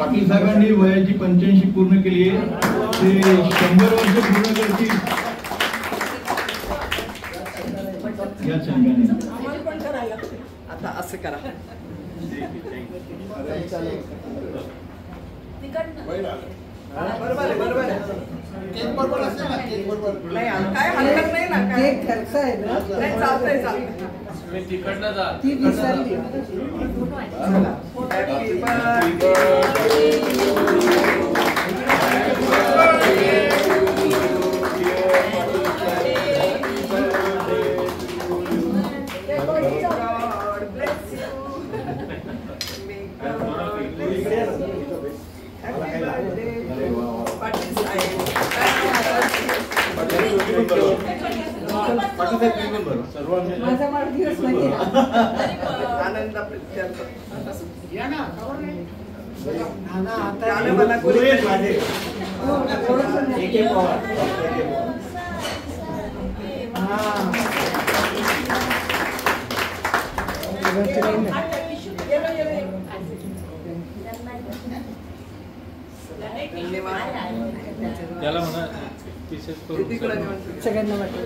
पाटील साहेबांनी वयाची 85 पूर्ण केली आहे, ते 100 वर्ष पूर्ण करतील या आम्हाला पण करायला आता असं करा. बरोबर आहे, बरोबर आहे. केक बरोबर असेल ना, केक बरोबर नाही काय हरकत नाही ना, केक खर्च आहे ना, नाही चालतंय चालतंय. तिकडनं जा, ती विसरली. चला, हॅपी माझा वाढदिवस नाही आनंद प्रित्यर्थ या ना मला त्याला म्हणा सगळ्यांना वाटतं.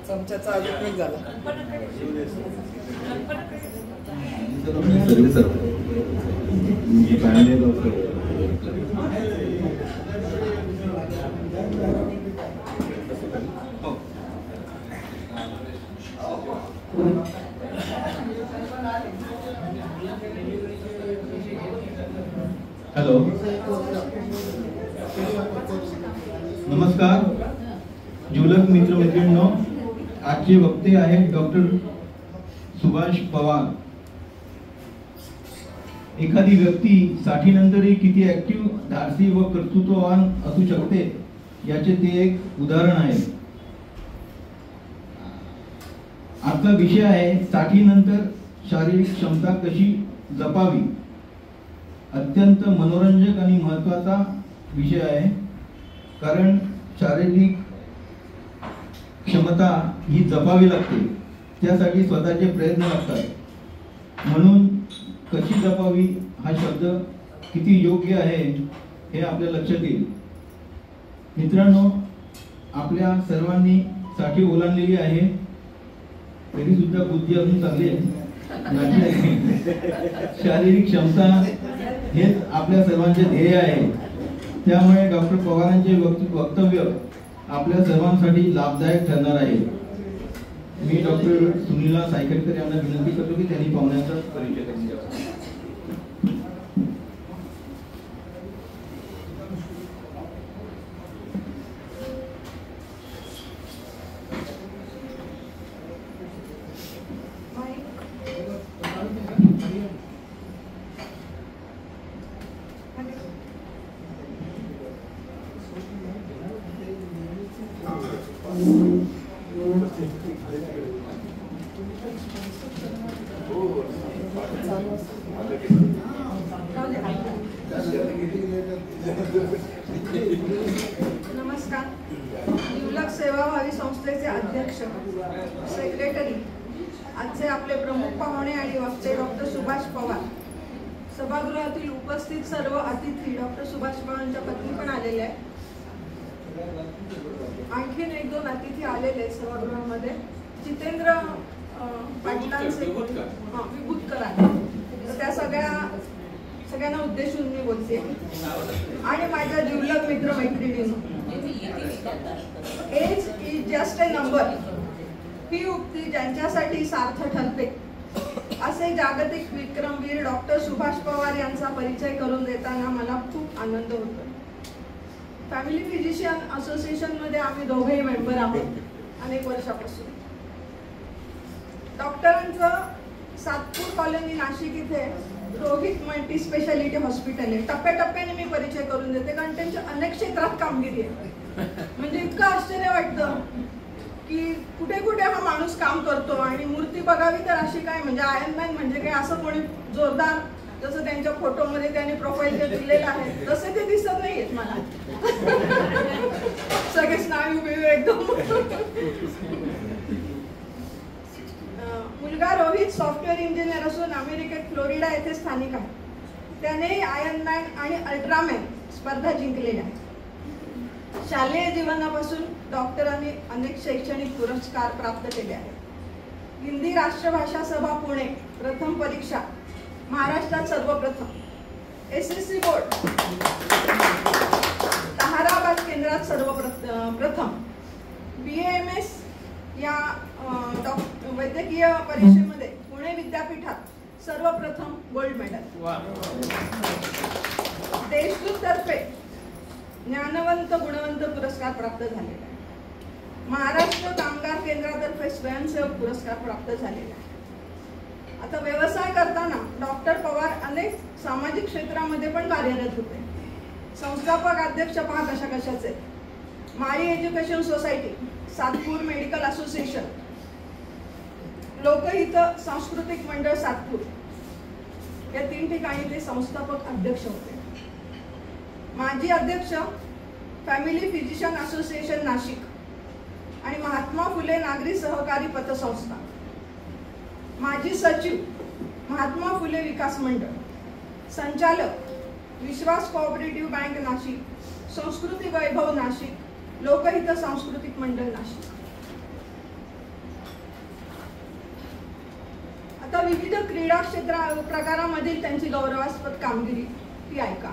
चमच्याचा अभिप्राय झाला. हॅलो, नमस्कार जुलक मित्र मैत्रिणींनो, आजचे वक्ते आहेत डॉक्टर सुभाष पवार. एखादी व्यक्ती 60 नंतरही किती ऍक्टिव्ह, धाडसी व कर्तृत्ववान असू शकते याचे ते एक उदाहरण आहे. आजचा विषय आहे 60 नंतर शारीरिक क्षमता कशी जपावी. अत्यंत मनोरंजक आणि महत्त्वाचा विषय आहे, कारण शारीरिक क्षमता ही जपावी लागते, त्यासाठी स्वतःचे प्रयत्न लागतात. म्हणून कशी जपावी हा शब्द किती योग्य आहे हे आपल्या लक्षात येईल. मित्रांनो, आपल्या सर्वांनी 60 ओलांडलेली आहे, तरी सुद्धा बुद्धी अजून चांगली आहे. शारीरिक क्षमता हेच आपल्या सर्वांचे ध्येय आहे. त्यामुळे डॉक्टर पवारांचे वक्तव्य आपल्या सर्वांसाठी लाभदायक ठरणार आहे. मी डॉक्टर सुनीला सायकलकर यांना विनंती करतो की त्यांनी पाहुण्यांचा परिचय करून द्यावा. नमस्कार. जुलक सेवाभावी संस्थेचे अध्यक्ष, सेक्रेटरी, आजचे आपले प्रमुख पाहुणे आणि वक्ते डॉक्टर सुभाष पवार, सभागृहातील उपस्थित सर्व अतिथी, डॉक्टर सुभाष पवारांच्या पत्नी पण आलेले आहे. आणखीन 1-2 अतिथी आलेले सभागृहामध्ये. जितेंद्र पाटलांचे विभूतकर आहे, तर त्या सगळ्यांना उद्देशून मी बोलते. आणि माझ्या जिवलग मित्र मैत्रिणींनो, age is just a number ही उक्ती ज्यांच्यासाठी सार्थ ठरते, असे जागतिक विक्रमवीर डॉक्टर सुभाष पवार यांचा परिचय करून देताना मला खूप आनंद होतो. फॅमिली फिजिशियन असोसिएशन मध्ये आम्ही दोघेही मेंबर आहोत अनेक वर्षापासून. डॉक्टरांचं सातपूर कॉलनी नाशिक इथे रोहित मल्टी स्पेशालिटी हॉस्पिटल आहे. टप्प्याटप्प्याने मी परिचय करून देते, कारण त्यांच्या अनेक क्षेत्रात कामगिरी आहे. म्हणजे इतकं आश्चर्य वाटतं की कुठे कुठे हा माणूस काम करतो. आणि मूर्ती बघावी तर अशी काय, म्हणजे आयर्न मॅन म्हणजे काय असं कोणी जोरदार, जसं त्यांच्या फोटोमध्ये त्यांनी प्रोफाईल दिलेलं आहे तसे ते दिसत नाहीयेत मला. सगळे स्नायू बियू एकदम. अमेरिकेत फ्लोरिडा येथे स्थानिक आहे. त्याने आयर्नमॅन आणि अल्ट्रामॅन स्पर्धा जिंकलेल्या आहेत. शालेय जीवनापासून डॉक्टरांनी अनेक शैक्षणिक पुरस्कार प्राप्त केले आहेत. हिंदी राष्ट्रभाषा सभा पुणे प्रथम परीक्षा महाराष्ट्रात सर्वप्रथम. SSC बोर्ड ताहराबाद केंद्रात सर्वप्रथम. BAMS या वैद्यकीय परीक्षेमध्ये पुणे विद्यापीठात सर्वप्रथम गोल्ड मेडल. देशदूत तर्फे ज्ञानवंत गुणवंत पुरस्कार प्राप्त झालेला आहे. महाराष्ट्र कामगार केंद्रातर्फे स्वयंसेवक पुरस्कार प्राप्त झालेला आहे. आता व्यवसाय करताना डॉक्टर पवार अनेक सामाजिक क्षेत्रामध्ये पण कार्यरत होते. संस्थापक अध्यक्ष पहा कशा कशाचे: Mali education society, Satpur medical association, लोकहित सांस्कृतिक मंडळ सातपूर, या 3 ठिकाणी ते संस्थापक अध्यक्ष होते. माजी अध्यक्ष फॅमिली फिजिशियन असोसिएशन नाशिक आणि महात्मा फुले नागरी सहकारी पतसंस्था. माजी सचिव महात्मा फुले विकास मंडळ. संचालक विश्वास कोऑपरेटिव्ह बँक नाशिक, संस्कृती वैभव नाशिक, लोकहित सांस्कृतिक मंडळ नाशिक. आता विविध क्रीडा प्रकारामधील त्यांची गौरवास्पद कामगिरी ती ऐका.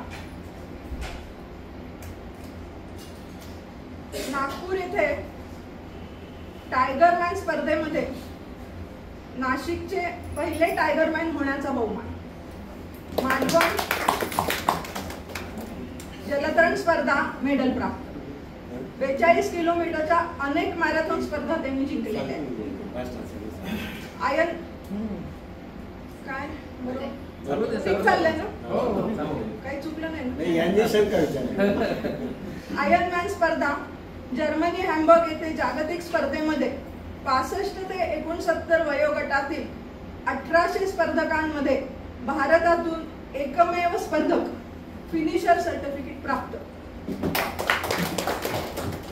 नागपूर येथे टायगरमॅन स्पर्धेमध्ये नाशिकचे पहिले टायगरमॅन होण्याचा बहुमान. मालवण जलतरण स्पर्धा मेडल प्राप्त. 42 किलोमीटरच्या अनेक मॅरेथॉन स्पर्धा त्यांनी जिंकलेल्या आहेत. काय ठीक चाललंय ना? काही चुकलं नाही. आयर्नमॅन स्पर्धा जर्मनी हॅम्बर्ग येथे जागतिक स्पर्धेमध्ये 65 ते 69 वयोगटातील 1800 स्पर्धकांमध्ये भारतातून एकमेव स्पर्धक फिनिशर सर्टिफिकेट प्राप्त.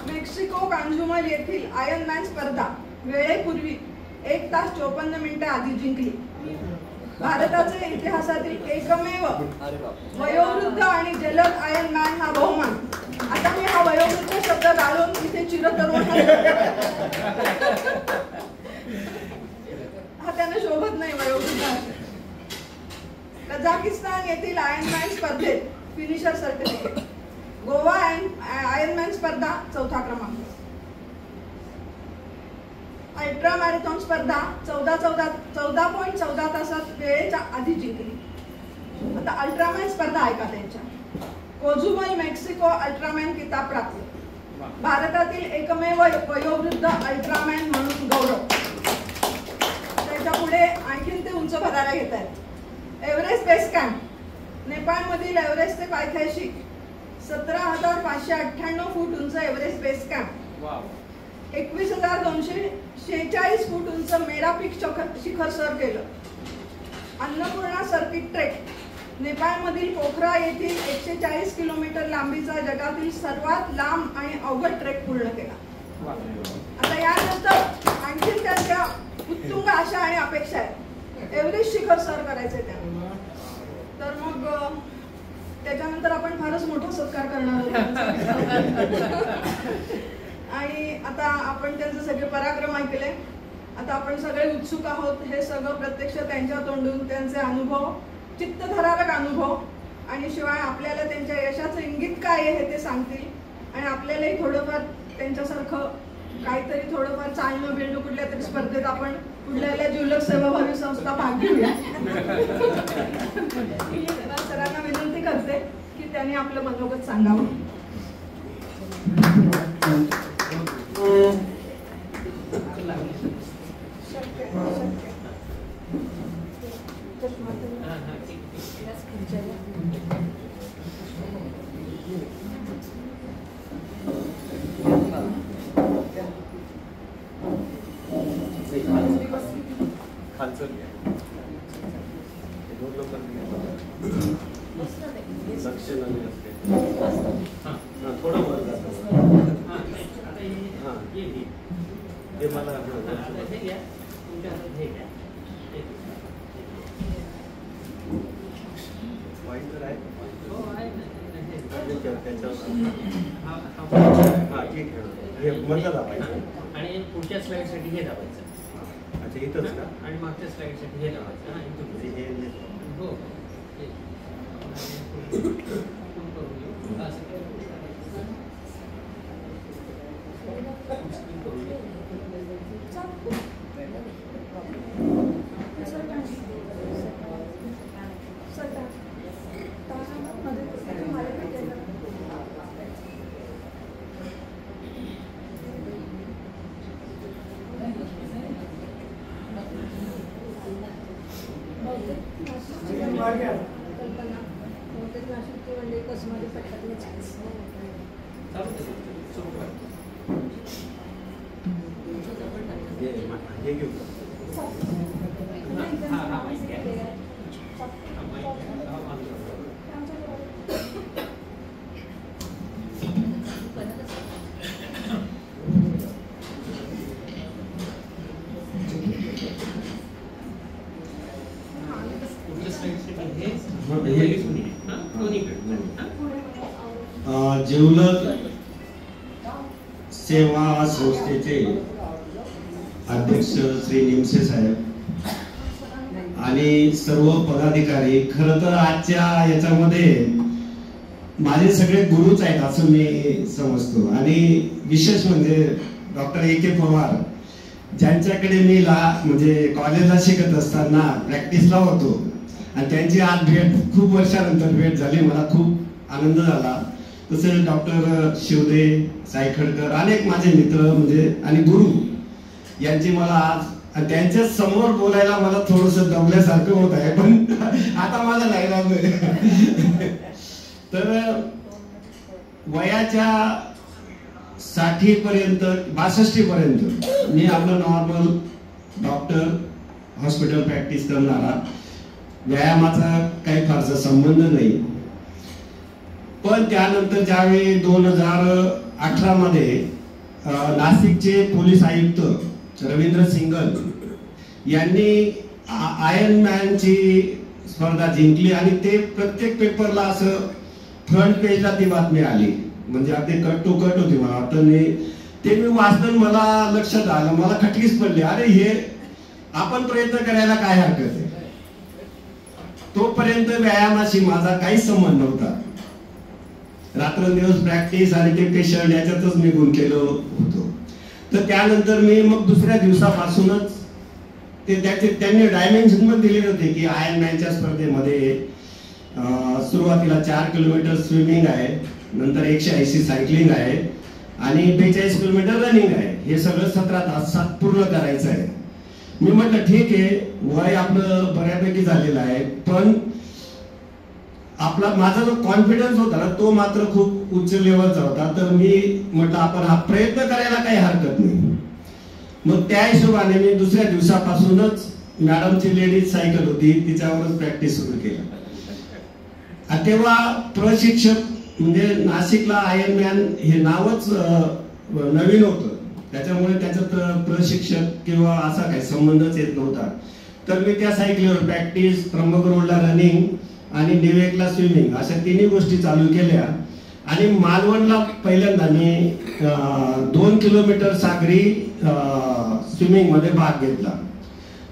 मेक्सिको कांजुमल येथील आयर्नमॅन स्पर्धा वेळेपूर्वी 1 तास 54 मिनिटे आधी जिंकली. भारताचे इतिहासातील एकमेव वयोवृद्ध आणि जलद आयर्नमॅन हा बहुमान. आता मी हा वयोवृद्ध शब्द गाळून इथे चिरतरुण हा त्यांना शोभत नाही वयोवृद्ध. कझाकिस्तान येथील आयर्नमॅन स्पर्धेत फिनिशर सर्टिफिकेट. गोवा आयर्नमॅन स्पर्धा 4था क्रमांक. अल्ट्रा मॅरेथॉन स्पर्धा 14.14 तासात वेळेच्या आधी जिंकली. आता अल्ट्रामॅन स्पर्धा ऐका त्यांच्या. कोझुमल मेक्सिको अल्ट्रामॅन किताब प्राप्त. भारतातील एकमेव वयोवृद्ध अल्ट्रामॅन म्हणून गौरव. त्याच्या पुढे आणखीन ते उंच पदाला घेत आहेत. एव्हरेस्ट बेस कॅम्प नेपाळमधील एव्हरेस्ट ते पायथ्याशी 17,598 फूट उंच एव्हरेस्ट बेस कॅम्प. 21,246 फूट उंच मेरा पीक शिखर सर केलं. अन्नपूर्णा सर्किट ट्रेक नेपाळमधील पोखरा येथील 140 किलोमीटर लांबीचा जगातील सर्वात लांब आणि अवघड ट्रेक पूर्ण केला. आता यानंतर आणखी त्यांच्या उत्तुंग आशा आणि अपेक्षा आहेत. एव्हरेस्ट शिखर सर करायचे त्यांना. तर मग त्याच्यानंतर आपण फारच मोठा सत्कार करणार आहोत. आणि आता आपण त्यांचे सगळे पराक्रम ऐकले. आता आपण सगळे उत्सुक आहोत हे सगळं प्रत्यक्ष त्यांच्या तोंडून त्यांचे अनुभव, चित्तथरारक अनुभव, आणि शिवाय आपल्याला त्यांच्या यशाचं इंगित काय आहे हे ते सांगतील. आणि आपल्यालाही थोडंफार त्यांच्यासारखं काहीतरी थोडंफार चालणं बिळणं कुठल्या तरी स्पर्धेत आपण कुठल्या जिवलग सेवाभावी संस्था भाग घेऊया. सरांना विनंती करते की त्यांनी आपलं मनोगत सांगावं. ठीक आहे. हे मधलं दाबायचं. आणि पुढच्या स्लाइडसाठी हे दाबायचं. अच्छा इथंच का? आणि मागच्या स्लाइडसाठी हे दाबायचं. हां इथून हो हे घेऊ. जिवलग सेवा संस्थेचे अध्यक्ष श्री निमसे साहेब आणि सर्व पदाधिकारी, खरं तर आजच्या याच्यामध्ये माझे सगळे गुरुच आहेत असं मी समजतो. आणि विशेष म्हणजे डॉक्टर A.K. पवार, ज्यांच्याकडे मी म्हणजे कॉलेजला शिकत असताना प्रॅक्टिसला होतो आणि त्यांची आज भेट खूप वर्षानंतर भेट झाली, मला खूप आनंद झाला. तसेच डॉक्टर शिवदे, सायखडकर, अनेक माझे मित्र म्हणजे आणि गुरु यांची मला आज त्यांच्या समोर बोलायला मला थोडस दमल्यासारखं होत आहे, पण आता माझा नाही राहतोय. तर वयाच्या 60 पर्यंत 62 पर्यंत मी आपलं नॉर्मल डॉक्टर हॉस्पिटल प्रॅक्टिस करणारा, व्यायामाचा काही फारसा संबंध नाही. पण त्यानंतर ज्यावेळी 2018 मध्ये नाशिकचे पोलीस आयुक्त रवींद्र सिंगल यांनी आयर्न मॅनची स्पर्धा जिंकली आणि ते प्रत्येक पेपरला असं फ्रंट पेजला ती बातमी आली, म्हणजे अगदी कट टू कट होती. मला वाटतं ते मी वाचताना मला लक्षात आलं, मला खटकीच पडली, अरे हे आपण प्रयत्न करायला काय हरकत आहे. तोपर्यंत व्यायामाशी माझा काहीच संबंध नव्हता. रात्रंदिवस प्रॅक्टिस आणि ते पेशंट याच्यातच मी गुंतलेलो होतो. तर त्यानंतर मी मग दुसऱ्या दिवसापासूनच त्यांनी डायमेन्शन पण दिलेले होते की आयर्न मॅनच्या स्पर्धेमध्ये सुरुवातीला 4 किलोमीटर स्विमिंग आहे, नंतर 180 सायकलिंग आहे आणि 42 किलोमीटर रनिंग आहे. हे सगळं 17 तासात पूर्ण करायचं आहे. मी म्हटलं ठीक आहे, वय आपलं बऱ्यापैकी झालेलं आहे, पण माझा जो कॉन्फिडन्स होता ना तो मात्र खूप उच्च लेवलचा होता. तर मी म्हटलं आपण हा प्रयत्न करायला काही हरकत नाही. मग त्या हिशोबाने मी दुसऱ्या दिवसापासूनच मॅडमची लेडीज सायकल होती तिच्यावरच प्रॅक्टिस सुरू केली. तेव्हा प्रशिक्षक म्हणजे नाशिकला आयर्न मॅन हे नावच नवीन होतं, त्याच्यामुळे त्याच्यात प्रशिक्षक किंवा असा काही संबंधच येत नव्हता. तर मी त्या सायकलीवर प्रॅक्टिस, त्र्यंबक रोडला रनिंग आणि निवेकला स्विमिंग अशा तिन्ही गोष्टी चालू केल्या. आणि मालवणला पहिल्यांदा मी 2 किलोमीटर सागरी स्विमिंग मध्ये भाग घेतला.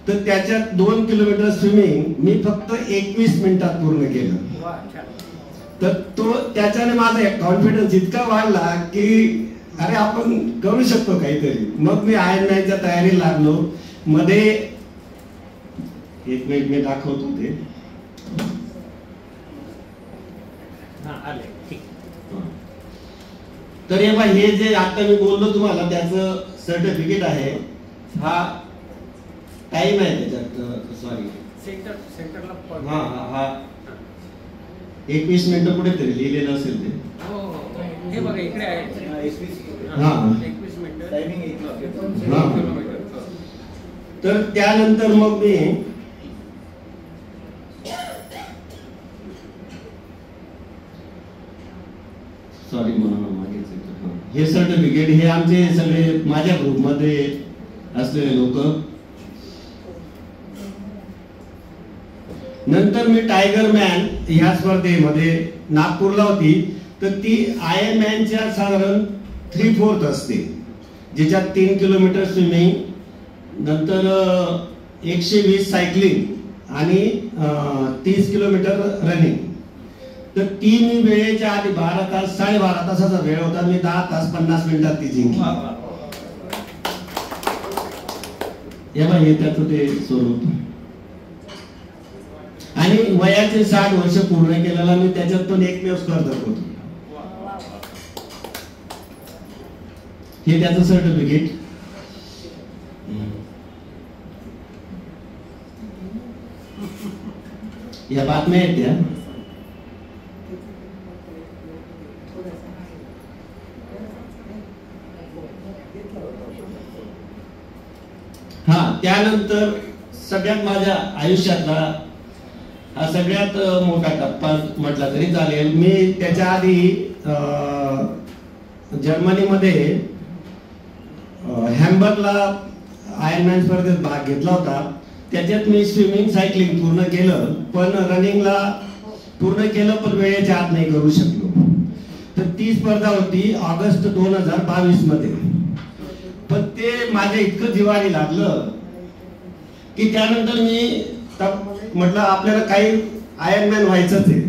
तर त्याच्यात 2 किलोमीटर स्विमिंग मी फक्त 21 मिनिटात पूर्ण केलं. तर त्याच्याने माझा कॉन्फिडन्स इतका वाढला की अरे आपण करू शकतो काहीतरी. मग मी आयर्न मॅनच्या तयारीला लागलो. मध्ये 1 मिनिट मी दाखवतो ते. तर हे जे आता मी बोललो तुम्हाला त्याचं सर्टिफिकेट आहे. हा टाइम आहे त्याच्यात, सॉरी सेंटरला हा 21 मिनिटं कुठेतरी लिहिलेलं असेल ते. हे बघा इकडे आहे 21 मिनिटं टायमिंग. तर त्यानंतर मग मी सॉरी हे सर्टिफिकेट हे आमचे सगळे माझ्या ग्रुपमध्ये असलेले लोक. नंतर मी टायगर मॅन ह्या स्पर्धेमध्ये नागपूरला होती. तर ती आयर्न मॅनच्या साधारण 3/4 असते, ज्याच्यात 3 किलोमीटर स्विमिंग, नंतर 120 सायकलिंग आणि 30 किलोमीटर रनिंग. तर ती मी वेळेच्या आधी 12 तास 12.5 तासाचा वेळ होता, मी 10 तास 50 मिनिटात ती जिंकली. हे त्याचं ते स्वरूप. आणि वयाचे 60 वर्ष पूर्ण केलेला मी त्याच्यात पण एकमेव स्पर्धक होतो. हे त्याचं सर्टिफिकेट. या बातम्या आहेत त्या. हा, त्यानंतर सगळ्यात माझ्या आयुष्यातला हा सगळ्यात मोठा टप्पा म्हटला तरी चालेल. मी त्याच्या आधी जर्मनीमध्ये हॅम्बर्गला आयर्नमॅन स्पर्धेत भाग घेतला होता. त्याच्यात मी स्विमिंग सायकलिंग पूर्ण केलं, पण रनिंगला पूर्ण केलं पण वेळेच्या आत नाही करू शकलो. तर ती स्पर्धा होती ऑगस्ट 2022 मध्ये. पण ते माझ्या इतकं जिव्हारी लागलं की त्यानंतर मी म्हटलं आपल्याला काही आयर्नमॅन व्हायचंच आहे.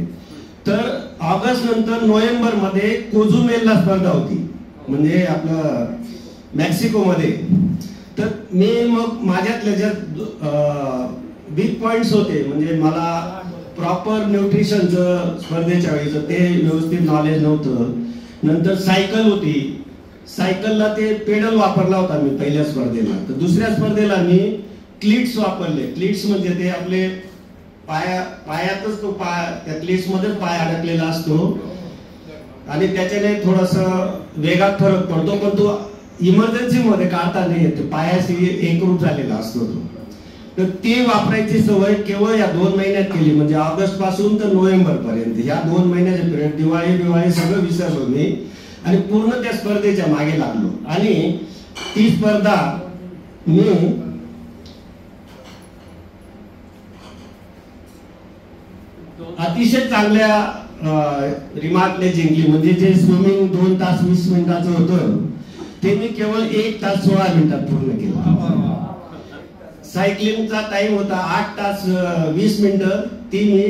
तर ऑगस्ट नंतर नोव्हेंबर मध्ये कोझुमेलला स्पर्धा होती, म्हणजे आपलं मेक्सिको मध्ये. तर मी मग माझ्यातले जे वीक पॉइंट्स होते, म्हणजे मला प्रॉपर न्यूट्रिशनचं स्पर्धेच्या वेळेचं ते व्यवस्थित नॉलेज नव्हतं. नंतर सायकल होती, सायकलला ते पेडल वापरला होता मी पहिल्या स्पर्धेला. तर दुसऱ्या स्पर्धेला मी क्लिट्स वापरले. क्लिट्स म्हणजे ते आपले पायातच तो त्या क्लिट्स मध्येच पाय अडकलेला असतो आणि त्याच्याने थोडस वेगात फरक पडतो, पण तो इमर्जन्सी मध्ये काढता नाही येत, पायाशी एकरूप झालेला असतो तो. तर ती वापरायची सवय केवळ या 2 महिन्यात केली, म्हणजे ऑगस्ट पासून तर नोव्हेंबर पर्यंत या 2 महिन्याचे पिरियड. दिवाळी सगळं विसरलो मी आणि पूर्ण त्या स्पर्धेच्या मागे लागलो. आणि ती स्पर्धा मी अतिशय चांगल्या रिमार्कने जिंकली. म्हणजे जे स्विमिंग 2 तास 20 मिनिटाचं होतं ते मी केवळ 1 तास 16 मिनिटात पूर्ण केलं. सायकलिंगचा टाइम होता 8 तास 20 मिनिटं, ती मी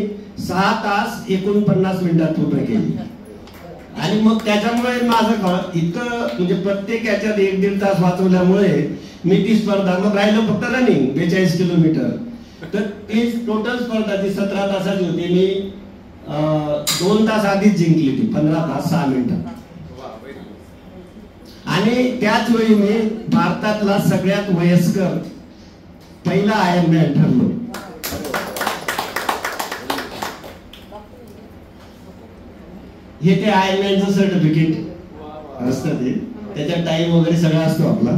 6 तास 49 मिनिटात पूर्ण केली. आणि मग त्याच्यामुळे माझं इतकं म्हणजे प्रत्येक याच्यात 1-1.5 तास वाचवल्यामुळे मी ती स्पर्धा, मग राहिलं फक्त रनिंग 42 किलोमीटर. तर ती टोटल स्पर्धा ती 17 तासाची होती. मी 2 तास आधीच जिंकली ती, 15 तास 6 मिनिटात. आणि त्याच वेळी मी भारतातला सगळ्यात वयस्कर पहिला आयर्नमॅन ठरलो. हे ते आयर्नमॅनचं सर्टिफिकेट असतं, ते त्याच्यात टाइम वगैरे सगळा असतो आपला.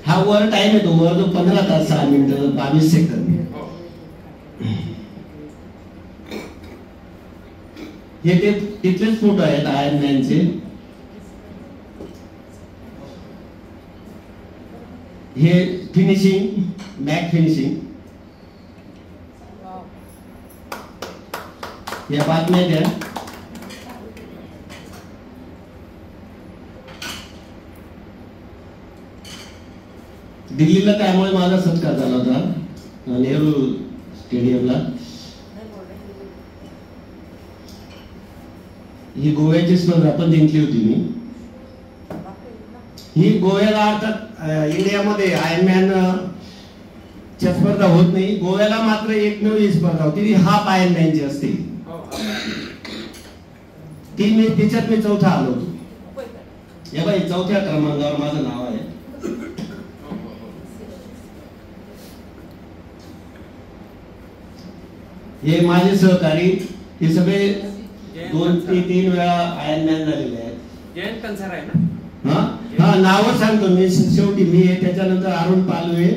हा वर टाइम येतो, वर जो 15 तास 6 मिनिटं 22 सेकंद. हे ते तिथलेच फोटो आहेत आयर्नमॅनचे. हे फिनिशिंग, बॅक फिनिशिंग. या बातम्या द्या. दिल्लीला त्यामुळे माझा सत्कार झाला होता नेहरू स्टेडियमला. ही गोव्याची स्पर्धा पण जिंकली होती मी. ही गोव्याला अर्थात इंडियामध्ये आयर्नमॅन च्या स्पर्धा होत नाही, गोव्याला मात्र एकमेव ही स्पर्धा होती, ती हाफ आयर्नमॅनची असते. ती मी त्याच्यात मी चौथा आलो होतो. या बाई 4थ्या क्रमांकावर माझं नाव आहे. हे माझे सहकारी, हे सगळे 2 ते 3 वेळा आयर्नमॅन झालेले आहेत. जयंत कन्सर आहे ना? हा नाव सांगतो मी. शेवटी मी आहे, त्याच्यानंतर अरुण पालवे,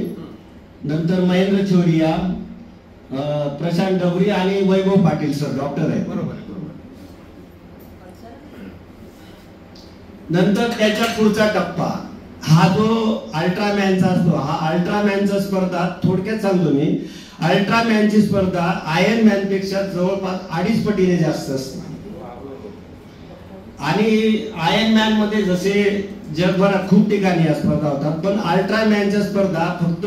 नंतर महेंद्र छोरिया, प्रशांत डबरी आणि वैभव पाटील सर डॉक्टर आहे. बरोबर. नंतर त्याच्या पुढचा टप्पा हा जो अल्ट्रामॅनचा असतो, हा अल्ट्रामॅनचा स्पर्धा थोडक्यात सांगतो मी. अल्ट्रामॅनची स्पर्धा आयर्नमॅन पेक्षा जवळपास 2.5 पटीने जास्त असते. आणि आयर्नमॅन मध्ये जसे जगभरात खूप ठिकाणी या स्पर्धा होतात, पण अल्ट्रामॅनच्या स्पर्धा फक्त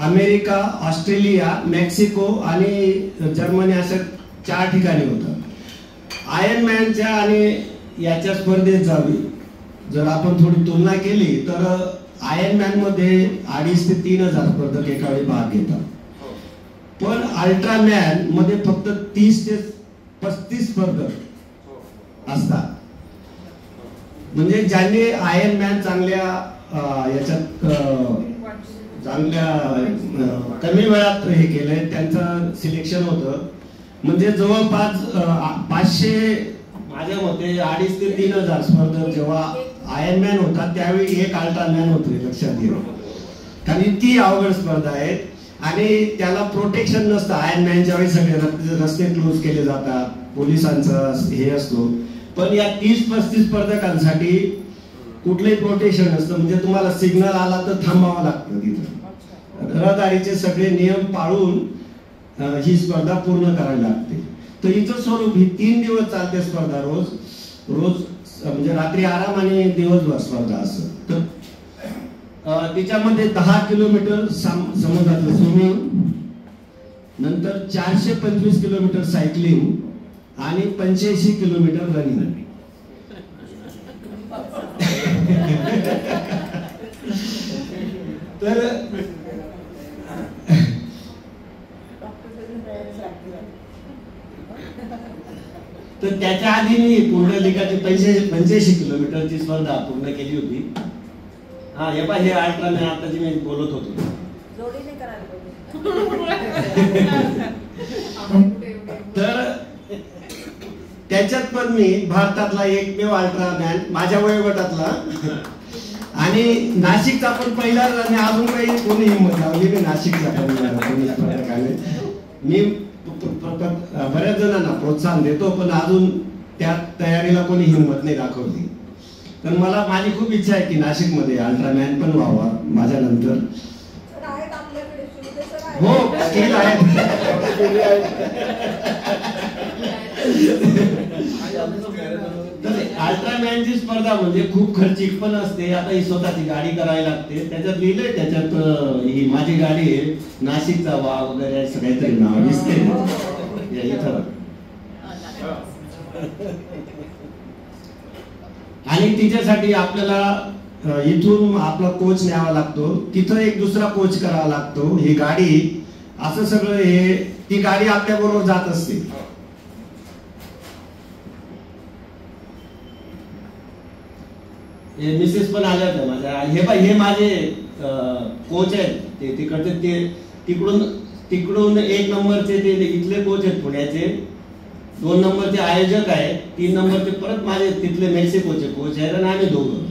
अमेरिका, ऑस्ट्रेलिया, मेक्सिको आणि जर्मनी अशा 4 ठिकाणी होतात. आयर्नमॅनच्या आणि याच्या स्पर्धेत जावी जर आपण थोडी तुलना केली तर आयर्नमॅन मध्ये 2,500 ते 3,000 स्पर्धक एका वेळी भाग घेतात. पण अल्ट्रामॅन मध्ये फक्त 30 ते 35 स्पर्धक असतात. म्हणजे ज्यांनी आयर्नमॅन चांगल्या याच्यात चांगल्या कमी वेळात हे केलंय त्यांचं सिलेक्शन होतं. म्हणजे जवळपास 500, माझ्या मते 2,500 ते 3,000 स्पर्धक जेव्हा आयर्नमॅन होता त्यावेळी एक अल्ट्रामॅन होते, लक्षात घ्या. कारण ती अवघड स्पर्धा आहे आणि त्याला प्रोटेक्शन नसतं. आयर्नमॅनच्या वेळी सगळे रस्ते क्लोज केले जातात, पोलिसांचा हे असतो. पण या 30-35 स्पर्धकांसाठी कुठलंही प्रोटेक्शन नसतं. म्हणजे तुम्हाला सिग्नल आला तर थांबावं लागतं तिथं. रहदारीचे सगळे नियम पाळून ही स्पर्धा पूर्ण करावी लागते. तर हिचं स्वरूप ही 3 दिवस चालते स्पर्धा, रोज म्हणजे रात्री आराम आणि दिवसभर स्पर्धा असं. तर तिच्यामध्ये 10 किलोमीटर समुद्रातलं स्विमिंग, नंतर 425 किलोमीटर सायकलिंग आणि 85 किलोमीटर रनिंग. तर त्याच्या आधी मी पुंडलिकाची 85 किलोमीटरची स्पर्धा पूर्ण केली होती. हा हे पहा, हे अल्ट्रामॅन आता जी मी बोलत होतो. तर त्याच्यात पण मी भारतातला एकमेव अल्ट्रामॅन, माझ्या वयोगटातला. आणि नाशिकचा पण पहिला, आणि अजून काही कोणी हिंमत लावली मी नाशिकचा कोणी स्पर्धकाने. मी बऱ्याच जणांना प्रोत्साहन देतो पण अजून त्या तयारीला कोणी हिंमत नाही दाखवली. तर माझी खूप इच्छा आहे की नाशिकमध्ये अल्ट्रामॅन पण व्हावा माझ्या नंतर. हो, स्किल आहे. अल्ट्रामॅनची स्पर्धा म्हणजे खूप खर्चिक पण असते. आता ही स्वतःची गाडी करायला लागते. त्याच्यात लिहिलंय, त्याच्यात ही माझी गाडी आहे, नाशिकचा वा वगैरे असं काहीतरी नाव दिसते इथं. आणि तिच्यासाठी आपल्याला इथून आपला कोच न्यावा लागतो, तिथं एक दुसरा कोच करावा लागतो. ही गाडी असं सगळं हे, ती गाडी आपल्या बरोबर जात असते. मिसेस पण आल्या होत्या माझ्या. हे माझे कोच आहेत, ते तिकडचे, ते तिकडून 1 नंबरचे ते इथले कोच आहेत पुण्याचे, 2 नंबरचे आयोजक आहेत, 3 नंबरचे परत माझे तिथले मेक्सिकोचे कोच आहेत, आणि आम्ही दोघं.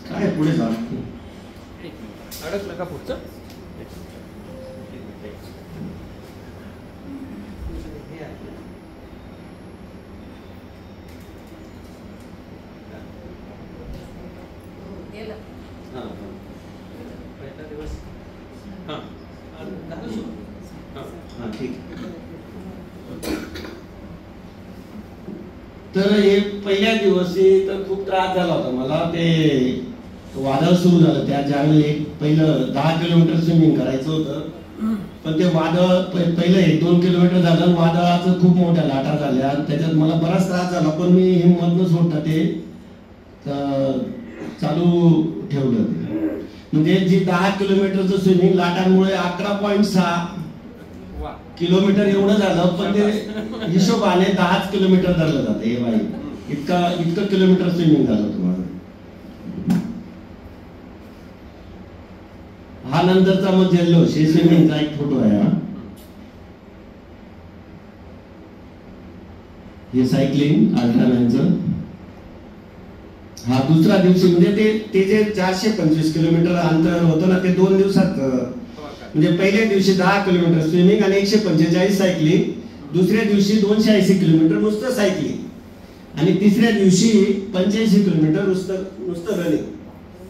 काय पुढे जा, अडकलं का पुढचं? तर हे पहिल्या दिवशी तर खूप त्रास झाला होता मला. ते वादळ सुरू झालं त्या ज्यावेळी पहिलं 10 किलोमीटर स्विमिंग करायचं होतं, पण ते वादळ पहिलं 1-2 किलोमीटर झालं, वादळाचं खूप मोठ्या लाटा झाल्या. त्याच्यात मला बराच त्रास झाला, पण मी हिंमत न सोडता ते चालू ठेवलं. म्हणजे जी 10 किलोमीटरचं स्विमिंग लाटांमुळे 11.6 किलोमीटर एवढं झालं, पण ते हिशोबाने 10 किलोमीटर धरलं जातं. हे बाई, इतकं किलोमीटर स्विमिंग झालं तुम्हाला. हा नंतरचा मग जल्लोष, हे स्विमिंगचा एक फोटो आहे. हे सायकलिंग अल्ट्रामॅनचं. हा दुसरा दिवशी, म्हणजे ते जे 425 किलोमीटर अंतर होतं ना, ते 2 दिवसात. म्हणजे पहिल्या दिवशी 10 किलोमीटर स्विमिंग आणि 145 सायकलिंग, दुसऱ्या दिवशी 280 किलोमीटर नुसतं सायकलिंग, आणि तिसऱ्या दिवशी 85 किलोमीटर नुसतं रनिंग.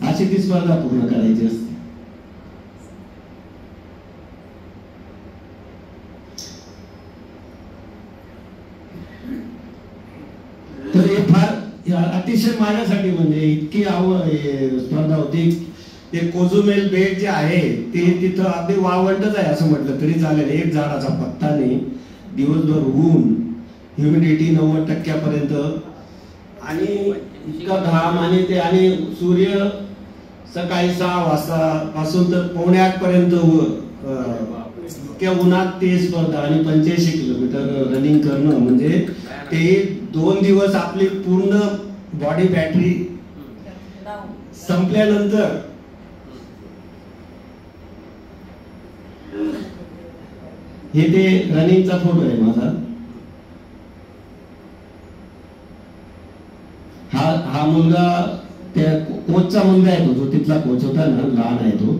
अशी ती स्पर्धा पूर्ण करायची असते. तर हे फार अतिशय माझ्यासाठी म्हणजे इतकी स्पर्धा होती. ते कोजुमेल बेट जे आहे ते तिथं अगदी वाळवंटच आहे असं म्हटलं तरी चालेल. एक झाडाचा पत्ता नाही, दिवसभर ऊन, ह्युमिडिटी 90% आणि इतका घाम आणि ते आणि सूर्य सकाळी 6 वाजता पासून तर 7:45 पर्यंत इतक्या उन्हात ते स्पर्धा आणि 85 किलोमीटर रनिंग करणं म्हणजे ते 2 दिवस आपली पूर्ण बॉडी बॅटरी संपल्यानंतर हे ते रनिंगचा फोटो आहे माझा. हा मुलगा त्या कोचचा मुलगा आहे, तो तिथला कोच होता ना, लहान आहे तो.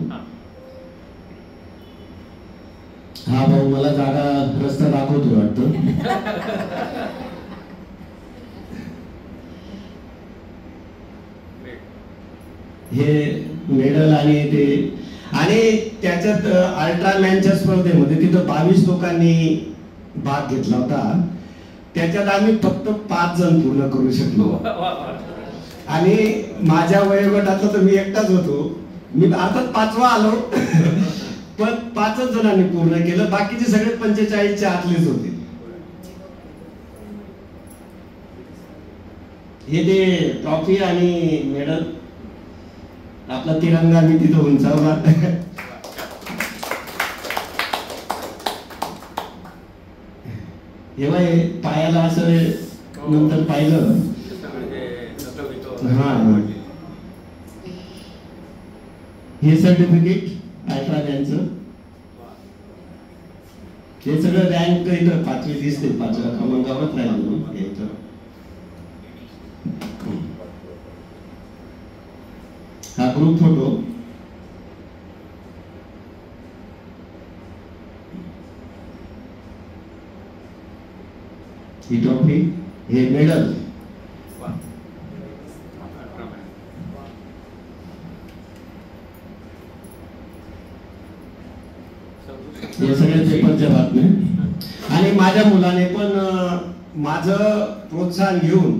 हा भाऊ मला जागा रस्ता दाखवतो वाटतं. हे मेडल आणि ते आणि त्याच्यात अल्ट्रामॅनच्या स्पर्धेमध्ये तिथं 22 लोकांनी भाग घेतला होता. त्याच्यात आम्ही फक्त 5 जण पूर्ण करू शकलो आणि माझ्या वयोगटातला तर मी एकटाच होतो. मी आता 5वा आलो पण 5च जणांनी पूर्ण केलं. बाकीचे सगळे 45च्या आतलेच होते. हे ते ट्रॉफी आणि मेडल, आपला तिरंगा मी तिथं उंचावला. जेव्हा पायाला असं नंतर पाहिलं, हा हे सर्टिफिकेट अल्ट्रामॅनचं, हे सगळं रँक इथं 5वी दिसते, 5व्या क्रमांकावरच राहिलं. हा ग्रुप फोटो. ही ट्रॉफी, हे मेडल. हे सगळे पेपरच्या बातम्या. आणि माझ्या मुलाने पण माझं प्रोत्साहन घेऊन,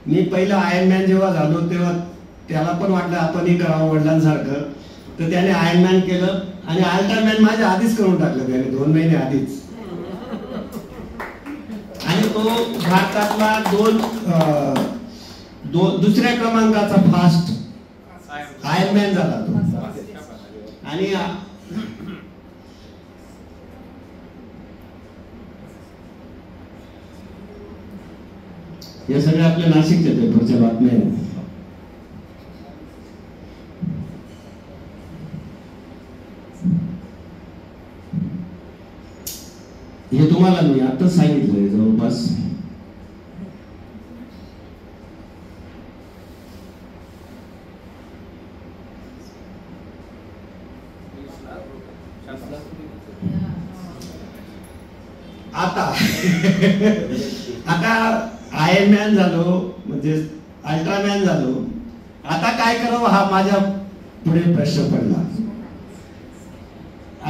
मी पहिलं आयर्नमॅन जेव्हा झालो तेव्हा त्याला पण वाटलं आपणही करावं वडिलांसारखं, तर त्याने आयर्नमॅन केलं आणि अल्ट्रामॅन माझ्या आधीच करून टाकलं त्याने, 2 महिने आधीच. आणि तो भारतातला दुसऱ्या क्रमांकाचा फास्ट आयर्नमॅन झाला तो. आणि हे सगळे आपल्या नाशिकच्या पेपरच्या बातम्या आहेत. हे तुम्हाला मी आताच सांगितलंय जवळपास. आता आयर्नमॅन झालो म्हणजे अल्ट्रामॅन झालो, आता काय करावं हा माझ्या पुढे प्रश्न पडला.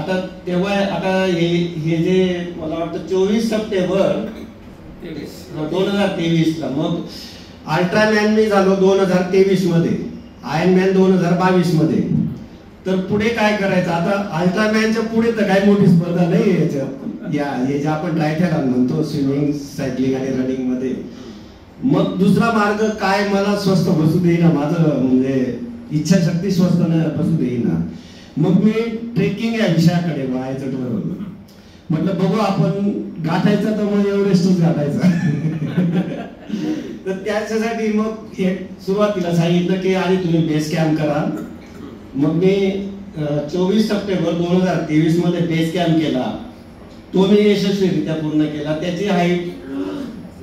आता तेव्हा आता हे जे मला वाटतं 24 सप्टेंबर 2023 ला, मग अल्ट्रामॅन मी झालो 2023 मध्ये, आयर्नमॅन 2022 मध्ये. तर पुढे काय करायचं? आता अल्ट्रामॅनच्या पुढे तर काही मोठी स्पर्धा नाही याच्यात, हे जे आपण ट्रायथलॉन म्हणतो, स्विमिंग, सायकलिंग आणि रनिंग मध्ये. मग दुसरा मार्ग काय, मला स्वस्थ बसू देईना, माझं म्हणजे इच्छाशक्ती स्वस्थ बसू देईना. मग मी ट्रेकिंग या विषयाकडे वळायचं ठरवलं. म्हटलं बघू आपण गाठायचं तर मग एव्हरेस्टच गाठायचा. तर त्याच्यासाठी मग एक सुरुवातीला सांगितलं की आधी तुम्ही बेस कॅम्प करा. मग मी 24 सप्टेंबर 2023 मध्ये बेस कॅम्प केला. तो मी यशस्वीरित्या पूर्ण केला. त्याची हाईट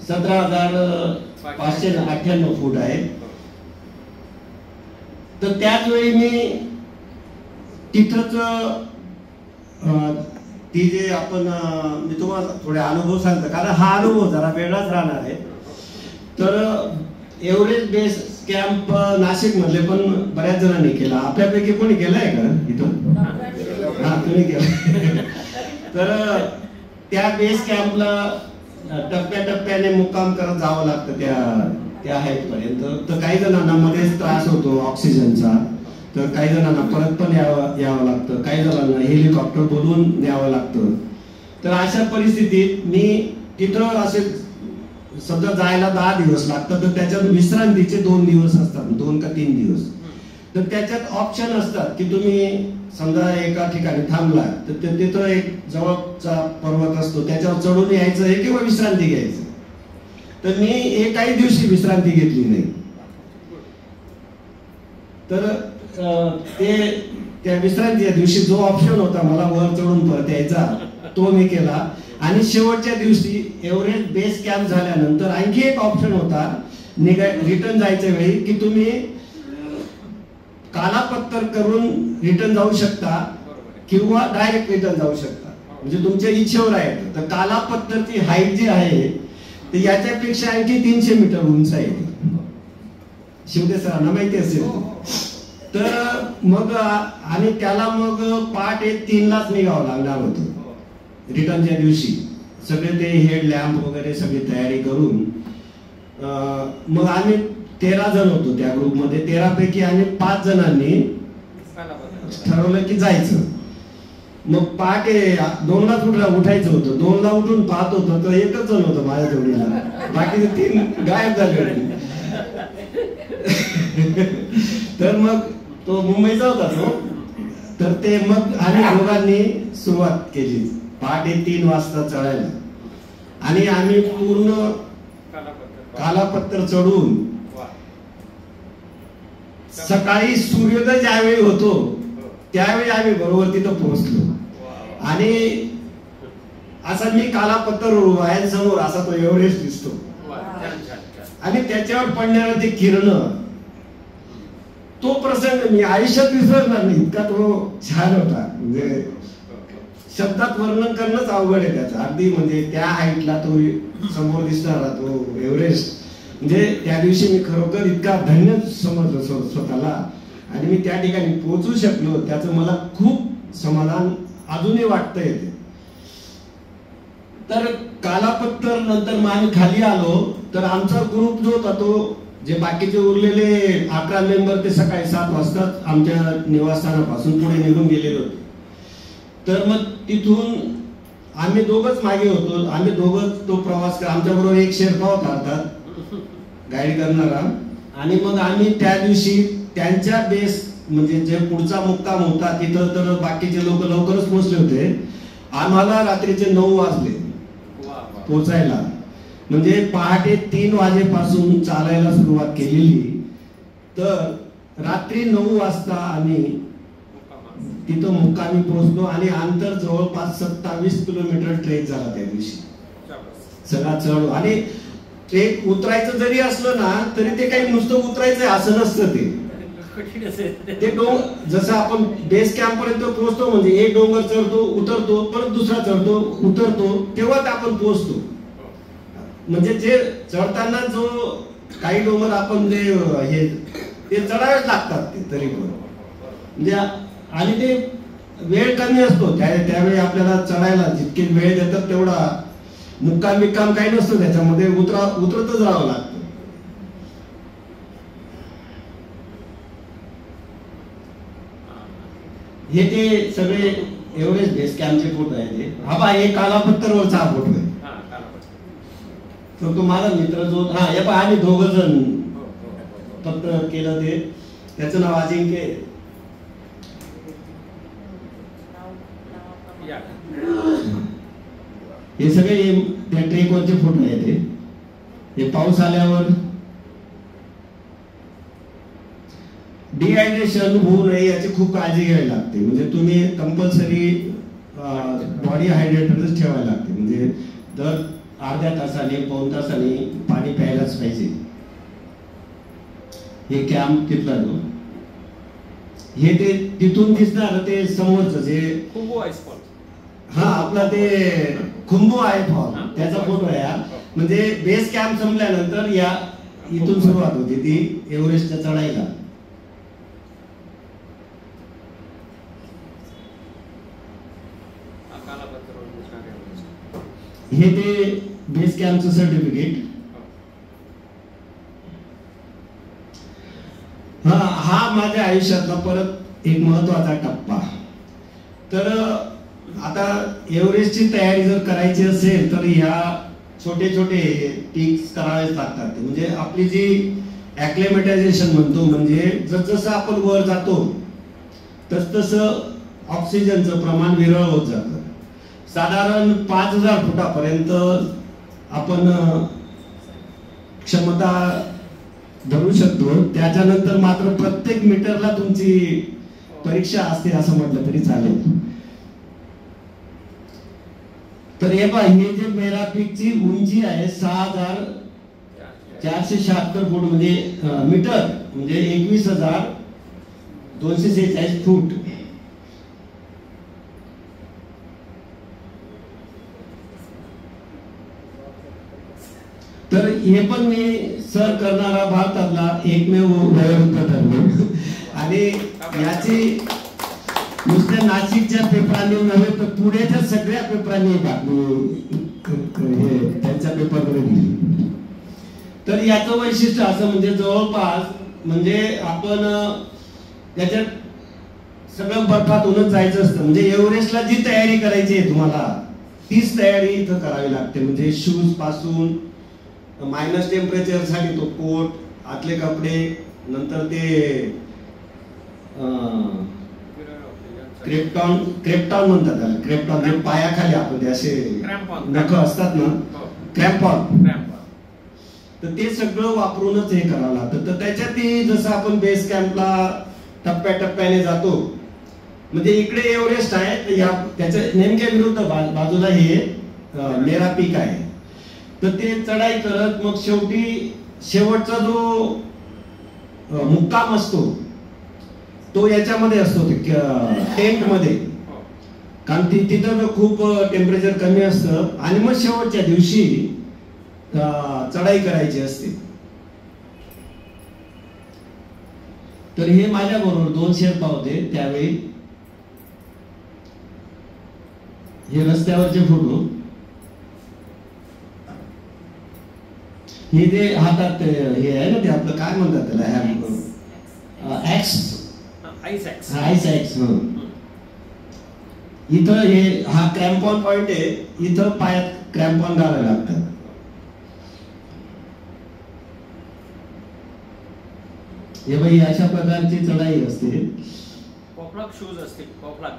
17,598 फूट आहे. तर त्याच वेळी मी तिथंच ती जे आपण मी तुम्हाला थोडे अनुभव सांगतो, कारण हा अनुभव जरा वेगळाच राहणार आहे. तर एव्हरेस्ट बेस कॅम्प नाशिक मधले पण बऱ्याच जणांनी केला. आपल्यापैकी कोणी केलाय का इथं? हा, तुम्ही केला. तर त्या बेस कॅम्पला टप्प्याटप्प्याने मुक्काम करत जावं लागतं त्या हाईट पर्यंत. तर काही जणांना मध्येच त्रास होतो ऑक्सिजनचा, तर काही जणांना परत पण यावं लागतं, काही जणांना हेलिकॉप्टर बोलवून न्यावं लागतं. तर अशा परिस्थितीत मी तिथं असे समजा जायला 10 दिवस लागतात, तर त्याच्यात विश्रांतीचे 2 दिवस असतात, 2 का 3 दिवस. तर त्याच्यात ऑप्शन असतात की तुम्ही समजा एका ठिकाणी थांबला तर तिथं एक जवळचा पर्वत असतो, त्याच्यावर चढून यायचं आहे किंवा विश्रांती घ्यायचं. तर मी एकाही दिवशी विश्रांती घेतली नाही. तर त्या विश्रांतीच्या दिवशी जो ऑप्शन होता मला वर चढून परत यायचा तो मी केला. आणि शेवटच्या दिवशी एव्हरेस्ट बेस कॅम्प झाल्यानंतर आणखी एक ऑप्शन होता रिटर्न जायच्या वेळी की तुम्ही कालापत्तर करून रिटर्न जाऊ शकता किंवा डायरेक्ट रिटर्न जाऊ शकता, म्हणजे तुमच्या इच्छेवर आहे. तर कालापत्तरची हाईट जी आहे ती याच्यापेक्षा आणखी 300 मीटर उंच आहे. शिवदे सरांना माहिती असेल. तर मग आणि त्याला मग पहाटे 3लाच निघावं लागणार होतं रिटर्नच्या दिवशी. सगळे ते हेड लॅम्प वगैरे सगळी तयारी करून मग आम्ही 13 जण होतो त्या ग्रुपमध्ये. 13 पैकी आम्ही 5 जणांनी ठरवलं की जायचं. मग पहाटे 2लाच उठायचं होतं. 2ला उठून पाहत होतं तर एकच जण होतं माझ्या जोडीला, बाकीचे 3 गायब झाले होते. तर मग तो मुंबईचा होता तो. तर ते मग आम्ही दोघांनी सुरुवात केली पहाटे 3 वाजता चढायला. आणि आम्ही पूर्ण कालापत्तर चढून सकाळी सूर्योदय ज्यावेळी होतो त्यावेळी आम्ही बरोबर तिथं पोहोचलो. आणि असा मी कालापत्तर वायांसमोर असा तो एव्हरेस्ट दिसतो आणि त्याच्यावर पडणारे ते किरण, तो प्रसंग मी आयुष्यात विसरणार नाही, इतका तो छान होता. म्हणजे शब्दात वर्णन करणंच अवघड आहे त्याचं. अगदी म्हणजे त्या हाईटला तो समोर दिसणारा तो एव्हरेस्ट, म्हणजे त्या दिवशी मी खरोखर इतका धन्य समजलो स्वतःला. आणि मी त्या ठिकाणी पोहोचू शकलो त्याचं मला खूप समाधान अजूनही वाटतंय. तर कालापत्तर नंतर मग आम्ही खाली आलो. तर आमचा ग्रुप जो होता तो जे बाकीचे उरलेले 11 मेंबर ते सकाळी 7 वाजता आमच्या निवासस्थानापासून पुढे निघून गेलेले होते. तर मग तिथून आम्ही दोघंच मागे होतो. आम्ही दोघंच तो प्रवास आमच्या बरोबर एक शेर्पा होता अर्थात गाईड करणारा. आणि मग आम्ही त्या दिवशी त्यांच्या बेस म्हणजे जे पुढचा मुक्काम होता तिथं तर बाकीचे लोक लवकरच पोहोचले होते. आम्हाला रात्रीचे 9 वाजले पोहोचायला. म्हणजे पहाटे 3 वाजेपासून चालायला सुरुवात केलेली तर रात्री 9 वाजता आम्ही तिथं मुक्कामी पोहोचलो. आणि अंतर जवळपास 27 किलोमीटर ट्रेक झाला त्या दिवशी सगळा चढ. आणि ट्रेक उतरायचं जरी असलं ना तरी ते काही नुसतं उतरायचं असं नसतं. ते जसं आपण बेस कॅम्प पर्यंत पोहोचतो म्हणजे एक डोंगर चढतो उतरतो परत दुसरा चढतो उतरतो तेव्हाच आपण पोहोचतो. म्हणजे जे चढताना जो काही डोंगर आपण जे हे ते चढावेच लागतात ते तरी पण म्हणजे. आणि ते वेळ कमी असतो त्यावेळी आपल्याला चढायला जितके वेळ देतात तेवढा मुक्काम बिक्काम काही नसतो त्याच्यामध्ये. उतरतच राहावं लागतं. हे ते सगळे एव्हरेस्ट बेस कॅम्पचे फोटो आहे. हा बा हे कालापत्तरवरचा हा फोटो आहे. तो माझा मित्र जो हे पहा आम्ही 2 जण फक्त केलं ते. त्याचं नाव अजिंक्य. हे सगळे त्या ट्रेकवरचे फोटो आहेत. हे पाऊस आल्यावर डिहायड्रेशन होऊ नये याची खूप काळजी घ्यायला लागते. म्हणजे तुम्ही कंपल्सरी बॉडी हायड्रेटेडच ठेवायला लागते. म्हणजे दर अर्ध्या तासाने 1-2 तासाने पाणी प्यायलाच पाहिजे. हे कॅम्प तिथला जो हे ते तिथून दिसणार ते समोरचं जे आपला ते खुंबू आहे फॉल त्याचा फोटो आहे. म्हणजे बेस कॅम्प संपल्यानंतर या इथून सुरुवात होती ती एव्हरेस्टच्या चढाईला. हे ते बेस कॅम्पचं सर्टिफिकेट. हा माझ्या आयुष्यातला परत एक महत्वाचा टप्पा. तर आता एव्हरेस्टची तयारी जर करायची असेल तर ह्या छोटे छोटे टिक्स करावेच लागतात. म्हणजे आपली जी ॲक्लेमेटायझेशन म्हणतो, म्हणजे जसजसं आपण वर जातो तसतसं ऑक्सिजनचं प्रमाण विरळ होत जातं. साधारण 5000 फुटापर्यंत आपण क्षमता धरू शकतो. त्याच्यानंतर मात्र प्रत्येक मीटरला तुमची परीक्षा असते असं म्हटलं तरी चालेल. तर हे पहा, हे जे मेरा पीकची उंची आहे 6476 फूट म्हणजे मीटर, म्हणजे 21246 फूट. तर हे पण मी सर करणारा भारतातला एकमेव वयोवृद्ध ठरलो. आणि याची नुसत्या नाशिकच्या पेपरांनी नव्हे तर पुण्याच्या सगळ्या पेपरांनी त्यांच्या पेपरमध्ये दिली. तर याचं वैशिष्ट्य असं म्हणजे जवळपास म्हणजे आपण त्याच्यात सगळं बर्फातूनच जायचं असतं. म्हणजे एव्हरेस्टला जी तयारी करायची आहे तुम्हाला तीच तयारी इथं करावी लागते. म्हणजे शूज पासून मायनस टेम्परेचर साठी तो कोट, आतले कपडे, नंतर ते क्रेप्टॉन म्हणतात त्याला. क्रेप्टॉन जे पायाखाली आपण ते असे नख असतात ना, क्रॅम्पॉन. तर ते सगळं वापरूनच हे करावं लागतं. तर त्याच्यातही जसं आपण बेस कॅम्पला टप्प्याटप्प्याने जातो, म्हणजे इकडे एव्हरेस्ट आहे तर या त्याच्या नेमक्या विरुद्ध बाजूला हे मेरा पीक आहे. तर ते चढाई करत मग शेवटचा जो मुक्काम असतो तो याच्यामध्ये असतो, टेंट मध्ये. कारण तिथं खूप टेम्परेचर कमी असतं आणि मग शेवटच्या दिवशी चढाई करायची असते. तर हे माझ्या बरोबर 2 शेर्पा होते त्यावेळी. हे रस्त्यावरचे फोटो. हे जे हातात हे आहे ना, ते आपलं काय म्हणतात त्याला, आईस ॲक्स. इथं हे हा क्रॅम्पॉन पॉइंट आहे. इथं पायात क्रॅम्पॉन घालायला लागतात. हे बाई अशा प्रकारची चढाई असते. पॉपलॉक शूज असते. पॉपलॉक.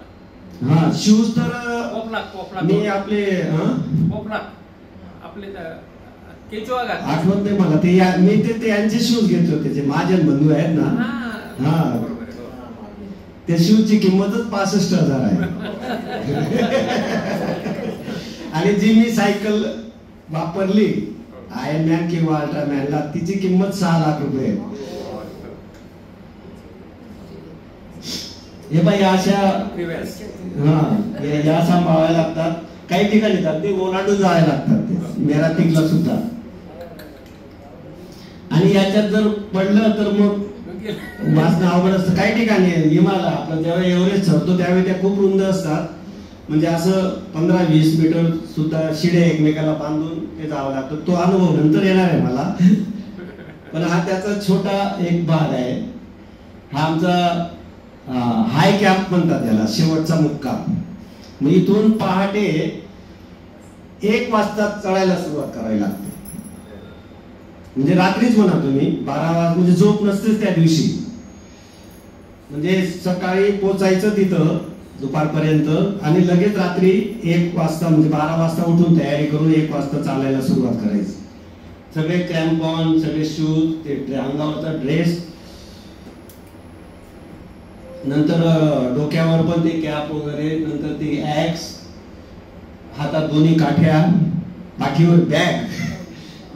हा शूज तर पॉपलॉक मी आपले पॉपलॉक आपले केचुआ घात. आठवत नाही मला ते. मी ते यांचे शूज घेतले होते, जे महाजन बंधू आहेत ना. हा त्या शूजची किंमतच 65,000 आहे. आणि जी मी सायकल वापरली आयर्नमॅन किंवा अल्ट्रामॅनला, तिची किंमत 6 लाख रुपये. हे बाई अशा या सांभाळायला लागतात. काही ठिकाणी ते ओलांडून जायला लागतात मेरा पीकला सुद्धा. आणि याच्यात जर पडलं तर मग वाचणं अवघड असतं. काही ठिकाणी हिमालय आपण जेव्हा एव्हरेस्ट चढतो त्यावेळी त्या खूप रुंद असतात. म्हणजे असं 15-20 मीटर सुद्धा शिडे एकमेकाला बांधून ते जावं लागतं. तो अनुभव नंतर येणार आहे मला. पण हा त्याचा छोटा एक भाग आहे. हा आमचा हाय कॅम्प म्हणतात त्याला, शेवटचा मुक्काम. मग इथून पहाटे 1 वाजता चढायला सुरुवात करावी लागते. म्हणजे रात्रीच म्हणा तुम्ही 12 वाजता, म्हणजे झोप नसतेच त्या दिवशी. म्हणजे सकाळी पोचायचं तिथं दुपारपर्यंत आणि लगेच रात्री 1 वाजता म्हणजे 12 वाजता उठून तयारी करून 1 वाजता चालायला सुरुवात करायची. सगळे क्रॅम्पॉन, सगळे शूज, ते अंगावरचा ड्रेस, नंतर डोक्यावर पण ते कॅप वगैरे, नंतर ते ॲक्स, हातात 2 काठ्या, पाठीवर बॅग.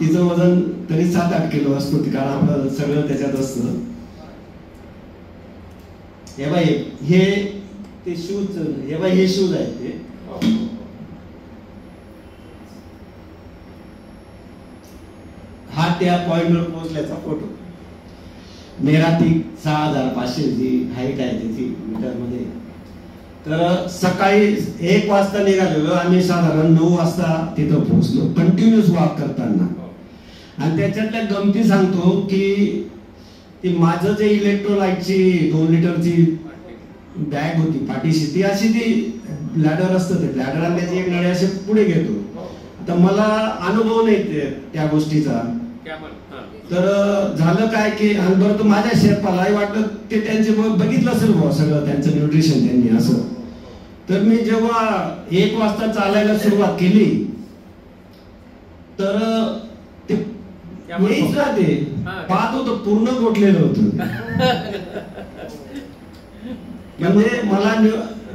तिचं वजन तरी 7-8 किलो असतो, कारण आपलं सगळं त्याच्यात असतं. हे बाई हे ते शूज, हे बाई हे शूज आहेत ते. हा त्या पॉइंटवर पोहोचल्याचा फोटो. मेरा पीक 6500 जी हाईट आहे त्याची मीटर मध्ये. तर सकाळी 1 वाजता निघालेलो आम्ही, साधारण 9 वाजता तिथं पोहोचलो कंटिन्युअस वॉक करताना. आणि त्याच्यातल्या गमती सांगतो की ती माझं जे इलेक्ट्रोलाइटची 2 लिटरची बॅग होती पाठीशी, ती अशी ती लॅडर असतं, ते लॅडर आणण्याची एक नळी असे पुढे घेतो. तर मला अनुभव नाही त्या गोष्टीचा. तर झालं काय की बरं तो माझ्या शेफालाही वाटलं ते त्यांचे बघितलं असेल बुवा सगळं त्यांचं न्यूट्रिशन त्यांनी असं. तर मी जेव्हा 1 वाजता चालायला सुरुवात केली तर ते येईच राहते, पाहत होतं पूर्ण गोठलेलं होतं. म्हणजे मला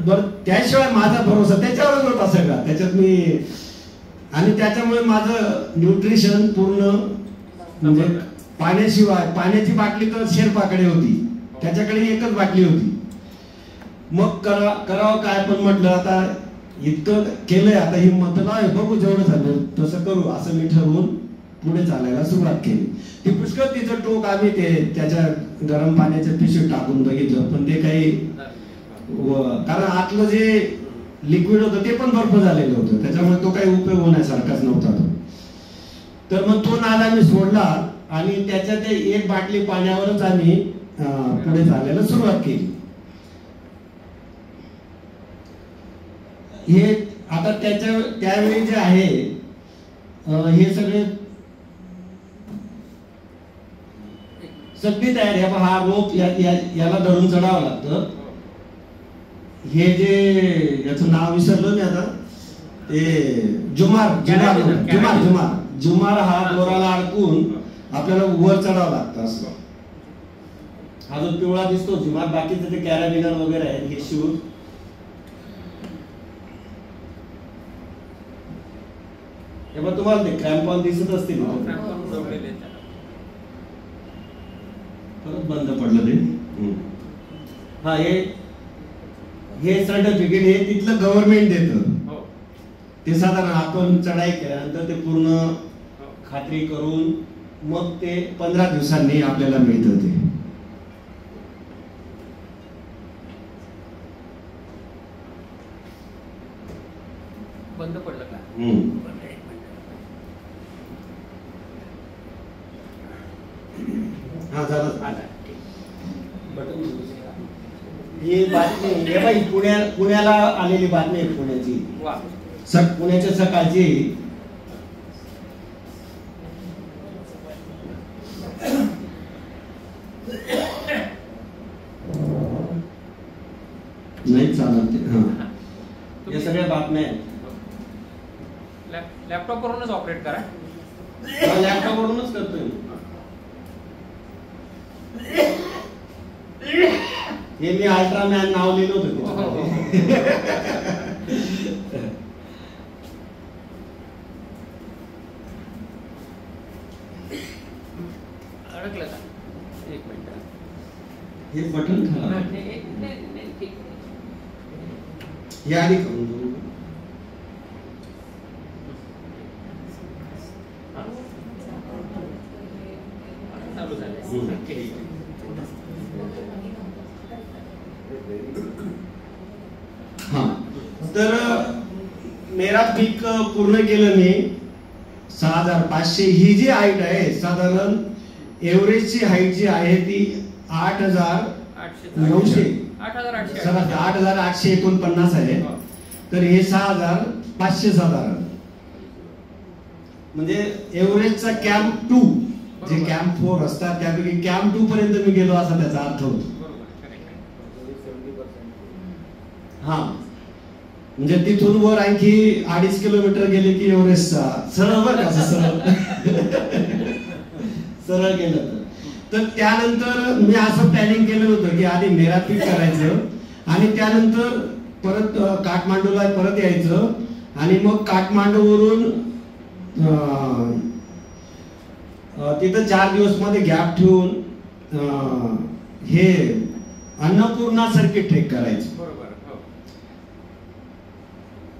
बरं त्याशिवाय माझा भरोसा त्याच्यावरच होता सगळा. त्याच्यात मी आणि त्याच्यामुळे माझं न्यूट्रिशन पूर्ण म्हणजे पाण्याशिवाय, पाण्याची बाटली तर शेरपाकडे होती, त्याच्याकडे एकच बाटली होती. मग करावं काय, पण म्हटलं आता इतकं केलंय आता हिंमत लाव, बघू जेवढं झालं तसं करू असं मी ठरवून पुढे चालायला सुरुवात केली. ती पुष्कळ तिचं टोक आम्ही ते त्याच्या गरम पाण्याच्या पिशवीत टाकून बघितलं, पण ते काही कारण आतलं जे लिक्विड होतं ते पण बर्फ झालेलं होतं, त्याच्यामुळे तो काही उपयोग होण्यासारखाच नव्हता तो. तर मग तो नाद आम्ही सोडला आणि त्याच्या ते 1 बाटली पाण्यावरच आम्ही पुढे चालायला सुरुवात केली. हे आता त्यावेळी जे आहे हे सगळी तयारी आहे. हा रोप याला धरून चढावं लागतं. हे जे याचं नाव विसरलो मी आता, ते जुमार हा दोराला अडकून आपल्याला वर चढावं लागतं असं. हा जो पिवळा दिसतो जुमार, बाकीचे ते कॅराबिनर वगैरे आहेत हे शूज. तेव्हा तुम्हाला ते क्रॅम्पॉन दिसत असतील, परत बंद पडलं ते. हा हे सर्टिफिकेट हे तिथलं गव्हर्नमेंट देतं. ते साधारण आपण चढाई केल्यानंतर ते पूर्ण खात्री करून मग ते 15 दिवसांनी आपल्याला मिळतं. ते बंद पडलं का? हा झालं. ही बातमी हे बाई पुण्याला आलेली बातमी आहे पुण्याची, पुण्याच्या सकाळची. नाही चालत ते. हा या सगळ्या बातम्या आहेत. लॅपटॉप वरूनच ऑपरेट करा. लॅपटॉप वरूनच करतोय. हे मी अल्ट्रामॅन नाव लिहिलं होतं. अडकलं का? 1 मिनिट. हे बटन खराब हे आधी करून देऊ. चालू झालं. हा तर मेरा पीक पूर्ण केलं मी 6500. ही जी हाईट आहे साधारण एव्हरेजची हाईट जी आहे ती 8900 8849 आहे. तर हे 6500 साधारण म्हणजे एव्हरेजचा कॅम्प 2 जे कॅम्प 4 असतात त्यापैकी कॅम्प 2 पर्यंत मी गेलो असा त्याचा अर्थ होतो. हा म्हणजे तिथून वर आणखी 2.5 किलोमीटर गेले की एव्हरेस्टचा सरळ वर सरळ गेलं. तर त्यानंतर मी असं प्लॅनिंग केलं होतं की आधी मेरा पीक करायचं आणि त्यानंतर परत काठमांडूला परत यायचं आणि मग काठमांडूवरून तिथं 4 दिवस मध्ये गॅप ठेवून हे अन्नपूर्णा सर्किट ट्रेक करायचं.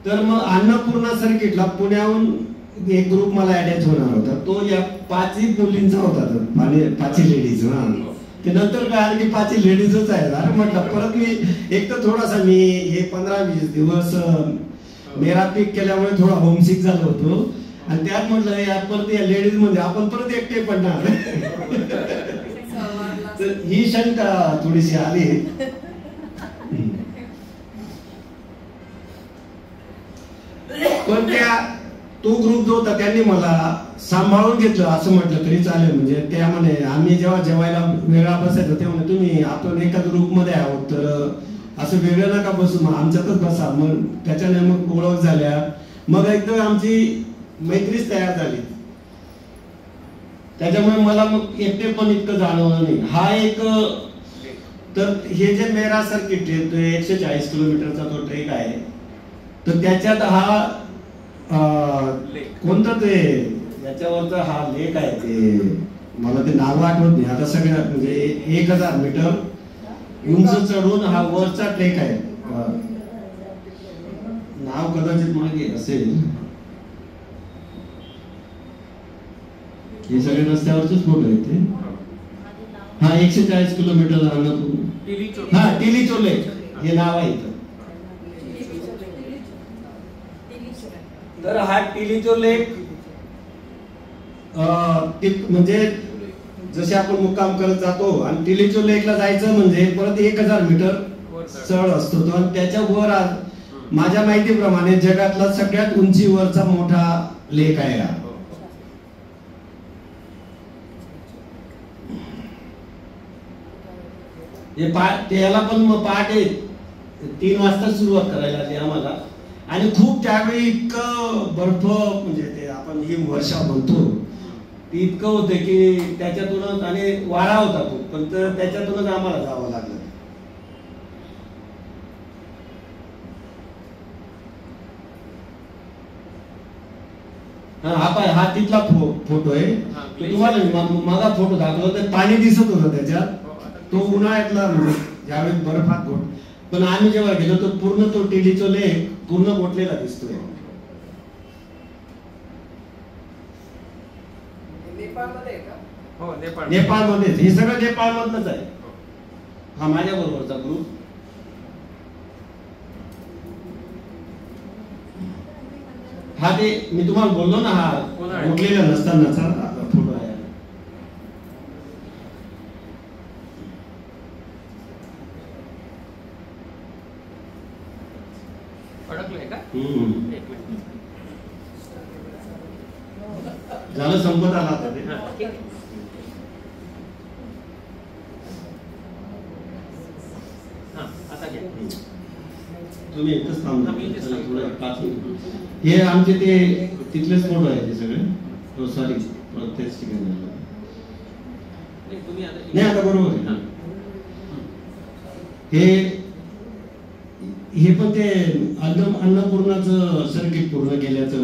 तर मग अन्नपूर्णा सर्किटला पुण्याहून एक ग्रुप मला अटॅच होणार होता. तो या 5 मुलींचा होता, 5 लेडीज. ते नंतर कळालं की 5 लेडीजच आहेत. अरे म्हटलं परत मी एक तर थोडासा मी हे 15-20 दिवस मेरा पीक केल्यामुळे थोडा होमसिक झालो होतो आणि त्यात म्हटलं यार परत या लेडीज मध्ये आपण परत एकटे पडणार. तर ही शंका थोडीशी आली. पण तो ग्रुप जो होता त्यांनी मला सांभाळून घेतलं असं म्हटलं तरी चालेल. म्हणजे त्या म्हणे आम्ही जेव्हा जेवायला वेगळा बसायचो ते म्हणे तुम्ही आपण एका ग्रुप मध्ये आहोत तर असं वेगळं नका बसू, मग आमच्यातच बसा. मग त्याच्याने मग ओळख झाल्या, मग एकदम आमची मैत्रीच तयार झाली. त्याच्यामुळे मला मग एकटे पण इतकं जाणवलं नाही. हा एक तर हे जे मेरा सर्किट आहे तो 140 किलोमीटरचा तो ट्रेक आहे. तर त्याच्यात हा कोणतं ते याच्यावरचा हा लेक आहे ते मला ते नाव आठवत नाही आता. सगळ्या म्हणजे 1000 मीटर उंच चढून हा वरचा ट्रेक आहे. नाव कदाचित मागे असेल. हे सगळे रस्त्यावरचेच फोटो आहेत ते. हा 140 किलोमीटर अन्नपूर्णा. हा टिलीचो लेक हे नाव आहे इथं. तर हा टिलीचो लेक म्हणजे जसे आपण मुक्काम करत जातो आणि टिलीचो लेकला जायचं म्हणजे परत 1000 मीटर चढ असतो तो. आणि त्याच्या वर माझ्या माहितीप्रमाणे जगातला सगळ्यात उंचीवरचा मोठा लेक आहे हा. त्याला पण मग पहाटे 3 वाजता सुरुवात करायला लागली आम्हाला. आणि खूप त्यावेळी इतकं बर्फ म्हणजे ते आपण ही वर्षा म्हणतो ती इतकं होतं की त्याच्यातूनच आणि वारा होता खूप पण त्याच्यातूनच आम्हाला जावं लागलं. हा तिथला फोटो आहे. तुम्हाला माझा फोटो दाखवला तर पाणी दिसत होतं त्याच्यात. तो उन्हाळ्यातला म्हणजे ज्यावेळी बर्फात घोट. पण आम्ही जेव्हा गेलो तर पूर्ण तो टिलीचो लेक पूर्ण गोठलेला दिसतोय. नेपाळमध्ये हे सगळं नेपाळ मधलंच आहे. हा माझ्या बरोबरचा ग्रुप. हा ते मी तुम्हाला बोललो ना हा गोठलेला नसतानाचा फोटो आहे. झालं संपत आला आता ते. तुम्ही एकच थांबा. हे आमचे ते तिथलेच फोटो आहे ते सगळे. सॉरी प्रत्येक ठिकाणी नाही आता बरोबर आहे. हे पण ते अन्नपूर्णाचं सर्किट पूर्ण केल्याचं.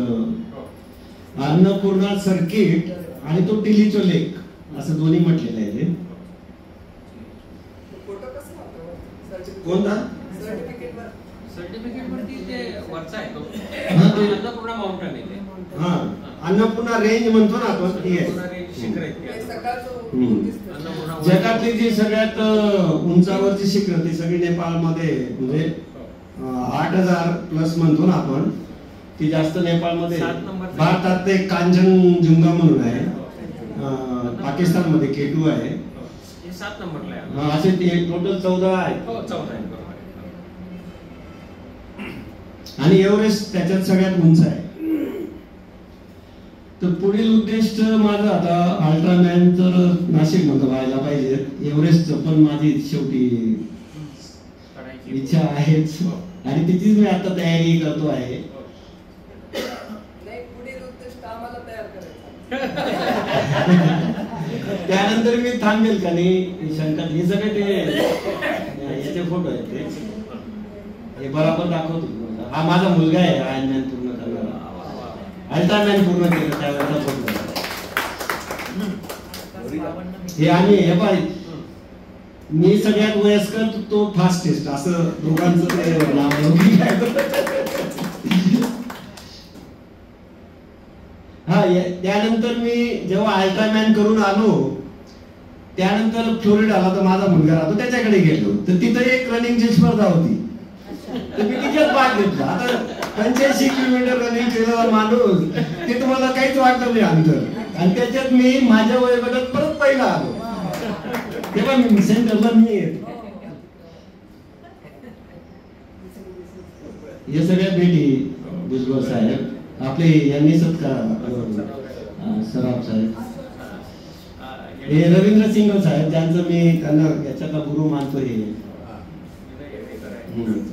अन्नपूर्णा सर्किट आणि तो टिलीचो लेक असं दोन्ही म्हटलेलं आहे ते. कोणता सर्टिफिकेट वरती ते वरचा आहे तो अन्नपूर्णा माउंटेन आहे ते. हा अन्नपूर्णा रेंज म्हणतो ना आपण ती आहे. शिखर आहे जगातली जी सगळ्यात उंचावरची शिखर ती सगळी नेपाळमध्ये म्हणजे 8000 प्लस म्हणतो ना आपण. ती जास्त नेपाळमध्ये. भारतात ते कांचनजुंगा म्हणून आहे. पाकिस्तान मध्ये K2 आहे. 7 नंबरला आहे. असे ते टोटल 14 आहेत. 14 आहे. आणि एव्हरेस्ट त्याच्यात सगळ्यात उंच आहे. तर पुढील उद्दिष्ट माझं आता अल्ट्रामॅन तर नाशिक मध्ये व्हायला पाहिजे. एव्हरेस्ट पण माझी शेवटी इच्छा आहेच आणि तिचीच मी आता तयारी करतो आहे. त्यानंतर मी थांबेल का नाही शंका. हे सगळे ते याचे फोटो आहेत ते हे बरोबर दाखवतो. हा माझा मुलगा आहे आयर्नमॅन पूर्ण करणारा. अल्ट्रामॅन पूर्ण केलं त्यावेळेला फोटो. हे आणि हे पाहिजे मी सगळ्यात वयस्कर तो फास्टेस्ट असं दोघांचं ते नाव. हा त्यानंतर मी जेव्हा अल्ट्रामॅन करून आलो त्यानंतर फ्लोरिडाला तर माझा मुलगा राहतो त्याच्याकडे गेलो, तर तिथं एक रनिंगची स्पर्धा होती, तर मी तिच्यात भाग घेतला. आता 85 किलोमीटर रनिंग केलेला माणूस, ते तुम्हाला काहीच वाटलं नाही अंतर, आणि त्याच्यात मी माझ्या वयोगटात परत पहिला आलो. तेव्हा मी सेंटरला मी हे सगळ्या भेटी भुजबळ साहेब आपले यांनी सत्कार सराफ साहेब, हे रवींद्र सिंग साहेब ज्यांचं मी त्यांना याच्यातला गुरु मानतो,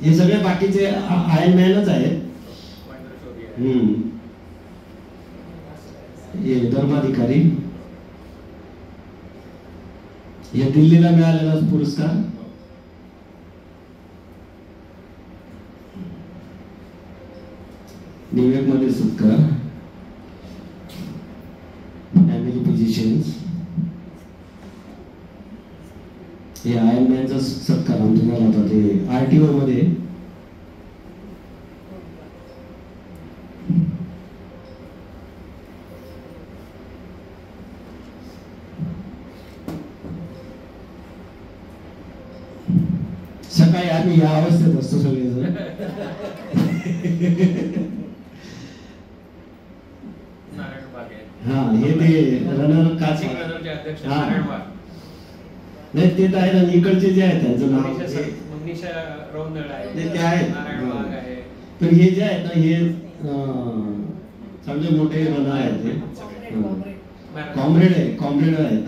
हे सगळे बाकीचे आयनमॅनच आहेत. हे धर्माधिकारी, हे दिल्लीला मिळालेला पुरस्कार. न्यूयॉर्क मध्ये सत्कार, फॅमिली फिजिशियन्स, हे आयनमॅनचा सत्कार आमच्या झाला ते RTO मध्ये. सकाळी आम्ही या अवस्थेत असतो सगळेजण. हा हे ते रनर काच नाही ते तर आहे ना, इकडचे जे आहेत त्यांचं नाव ते आहेत, पण हे जे आहेत ना हे चांगले मोठे रनर आहेत, ते कॉम्रेड आहेत,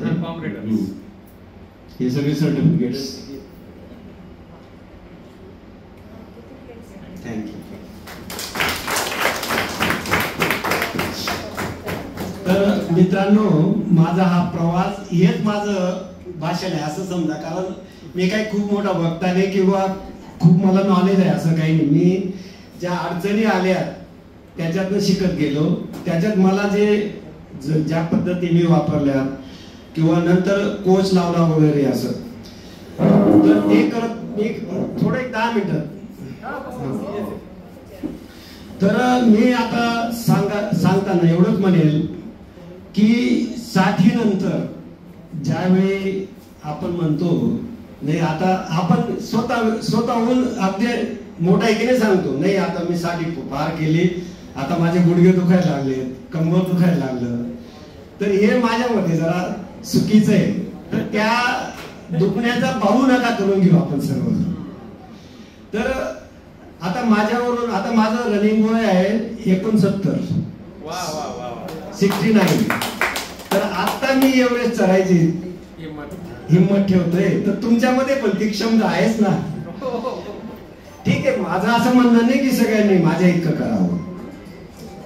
हे सगळे सर्टिफिकेट्स. थँक्यू. तर मित्रांनो, माझा हा प्रवास हेच माझं भाषण आहे असं समजा, कारण मी काही खूप मोठा वक्ता नाही किंवा खूप मला नॉलेज आहे असं काही नाही. मी ज्या अडचणी आल्या त्याच्यातनं शिकत गेलो, त्याच्यात मला ज्या पद्धती मी वापरल्या किंवा नंतर कोच लावला वगैरे असं, तर ते करत मी थोडं 10 मिनिटं. तर मी आता सांगताना एवढंच म्हणेल की 60 नंतर ज्यावेळी आपण म्हणतो नाही आता आपण स्वतःहून अगदी मोठा एकीने सांगतो नाही आता मी 60 पार केली, आता माझे गुडघे दुखायला लागले, कंबर दुखायला लागलं, तर हे माझ्यामध्ये जरा चुकीचं आहे. तर त्या दुखण्याचा पाहू नका करून घेऊ आपण सर्व. तर आता माझ्यावरून आता माझं रनिंग वय आहे 69. 69. तर आता मी एवढेच चढायची हिम्मत ठेवतोय, तर तुमच्यामध्ये पण ती क्षमता आहेच ना. ठीक आहे, माझं असं म्हणणं नाही की सगळ्यांनी माझ्या इतकं करावं,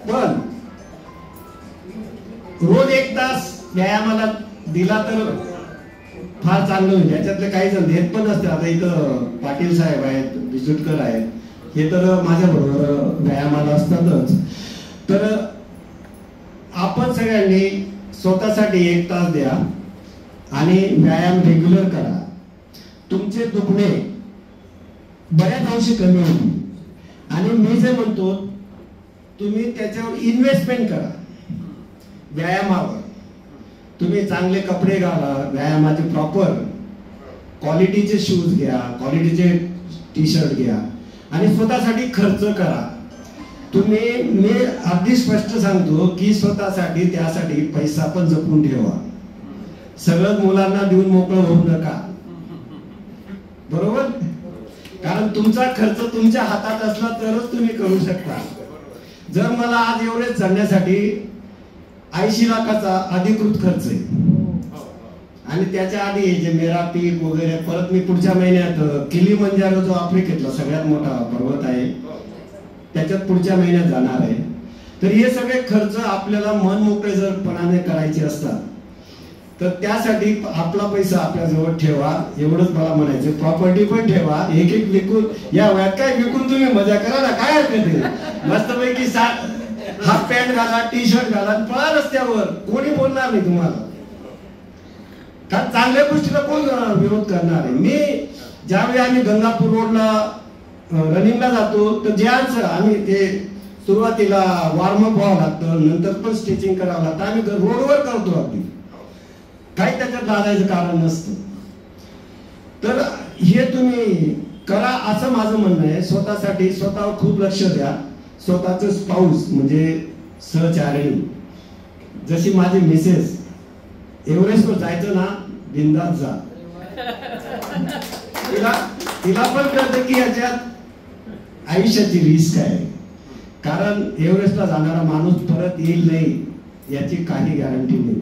पण रोज 1 तास व्यायामाला दिला तर फार चांगलं होईल. याच्यातले काही जण देत पण असते. आता इथं पाटील साहेब आहेत, बिजुटकर आहेत, हे तर माझ्या बरोबर व्यायामाला असतातच. तर आपण सगळ्यांनी स्वतःसाठी 1 तास द्या आणि व्यायाम रेग्युलर करा. तुमचे दुखणे बऱ्याच अंशी कमी होतील. आणि मी जे म्हणतो तुम्ही त्याच्यावर इन्व्हेस्टमेंट करा व्यायामावर. तुम्ही चांगले कपडे घाला, व्यायामाचे प्रॉपर क्वालिटीचे शूज घ्या, क्वालिटीचे टी-शर्ट घ्या आणि स्वतःसाठी खर्च करा. तुम्ही मी अगदी स्पष्ट सांगतो की स्वतःसाठी त्यासाठी पैसा पण जपून ठेवा. सगळं मुलांना देऊन मोकळं होऊ नका, बरोबर? कारण तुमचा खर्च तुमच्या हातात असला तरच तुम्ही करू शकता. जर मला आज एवढेच चढण्यासाठी 80 लाखाचा अधिकृत खर्च आहे आणि त्याच्या आधी जे मेरा पीक वगैरे, परत मी पुढच्या महिन्यात किलीमंजारो जो आफ्रिकेतला सगळ्यात मोठा पर्वत आहे त्याच्यात पुढच्या महिन्यात जाणार आहे. तर हे सगळे खर्च आपल्याला मन मोकळेपणाने करायचे असतात. तर त्यासाठी आपला पैसा आपल्या जवळ ठेवा, एवढंच मला म्हणायचं. प्रॉपर्टी पण ठेवा, एक विकून या वयात काय विकून तुम्ही मजा करा ना, काय हरकत आहे. मस्तपैकी हाफ पॅन्ट घाला, टी-शर्ट घाला, पळा रस्त्यावर, कोणी बोलणार नाही तुम्हाला. कारण चांगल्या गोष्टीला कोण विरोध करणार आहे. मी ज्यावेळी आम्ही गंगापूर रोडला रनिंगला जातो तर ज्यांचं आम्ही ते सुरुवातीला वॉर्मअप व्हावं लागतं, नंतर पण स्ट्रेचिंग करावं लागतं. आम्ही रोडवर करतो अगदी, काही त्याच्यात लाजायचं कारण नसतं. तर हे तुम्ही करा असं माझं म्हणणं आहे. स्वतःसाठी स्वतःवर खूप लक्ष द्या. स्वतःचं स्पाऊस म्हणजे सहचारिणी, जशी माझी मिसेस एव्हरेस्टवर जायचं ना, बिंदास जा. तिला पण कळतं की याच्यात आयुष्याची रिस्क आहे, कारण एव्हरेस्टला जाणारा माणूस परत येईल नाही याची काही गॅरंटी नाही.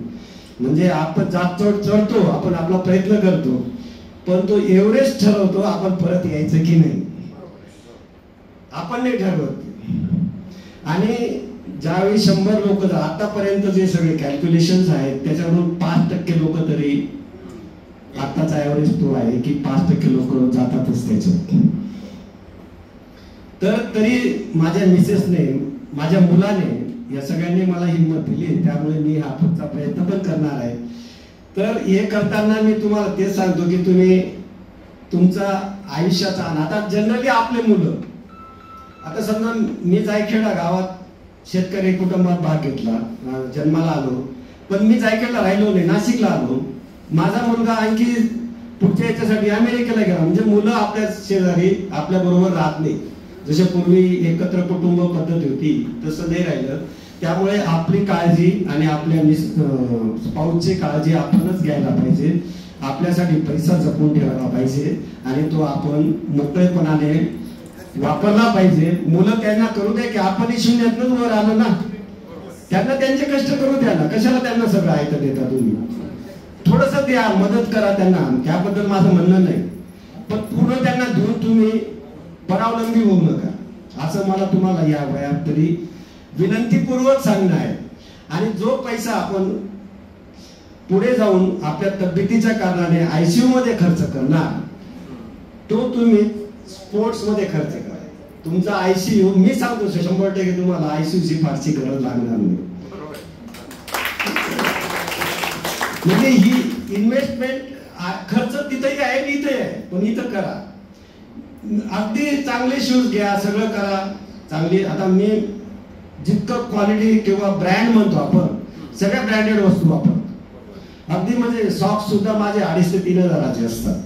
म्हणजे आपण जात चढतो, आपण आपला प्रयत्न करतो, पण तो एव्हरेस्ट ठरवतो आपण परत यायचं की नाही, आपण नाही ठरवत. आणि ज्यावेळी 100 लोक, आतापर्यंत जे सगळे कॅल्क्युलेशन्स आहेत त्याच्यावरून 5% लोक तरी, आताचा ऍव्हरेज तो आहे की 5% लोक जातातच त्याच्यात. तर तरी माझ्या मिसेसने, माझ्या मुलाने, या सगळ्यांनी मला हिंमत दिली, त्यामुळे मी हा पुढचा प्रयत्न पण करणार आहे. तर हे करताना मी तुम्हाला तेच सांगतो की तुम्ही तुमचा आयुष्याचा, आता जनरली आपले मुलं, आता समजा मी जायखेडा गावात शेतकरी कुटुंबात भाग घेतला, जन्माला आलो, पण मी जायखेडला राहिलो नाही, नाशिकला आलो. माझा मुलगा आणखी पुढच्या याच्यासाठी अमेरिकेला गेला. म्हणजे मुलं आपल्या शेजारी आपल्या बरोबर राहत नाही. जसे पूर्वी एकत्र कुटुंब पद्धती होती तसं नाही राहिलं. त्यामुळे आपली काळजी आणि आपल्या स्पाऊसची काळजी आपणच घ्यायला पाहिजे. आपल्यासाठी पैसा जपून ठेवायला पाहिजे आणि तो आपण मोकळेपणाने वापरला पाहिजे. मुलं त्यांना करू द्या की आपणही शून्यातून वर आलो ना, त्यांना त्यांचे कष्ट करू द्या ना. कशाला त्यांना सगळं ऐकत देता तुम्ही? थोडस द्या, मदत करा त्यांना, त्याबद्दल माझं म्हणणं नाही, पण पूर्ण त्यांना देऊन तुम्ही परावलंबी होऊ नका, असं मला तुम्हाला या वयात तरी विनंतीपूर्वक सांगणं आहे. आणि जो पैसा आपण पुढे जाऊन आपल्या तब्येतीच्या कारणाने आयसीयू मध्ये खर्च करणार, तो तुम्ही स्पोर्ट्स मध्ये खर्च करा. तुमचा आयसीयू, मी सांगतो 100% तुम्हाला आयसीयूची फारशी गरज लागणार नाही. म्हणजे ही इन्व्हेस्टमेंट खर्च तिथेही आहे, इथे आहे, पण इथं करा. अगदी चांगले शूज घ्या, सगळं करा चांगली. आता मी जितकं क्वालिटी किंवा ब्रँड म्हणतो आपण, सगळ्या ब्रँडेड वस्तू वापरतो. अगदी म्हणजे सॉक्स सुद्धा माझे 2,500 ते 3,000चे असतात.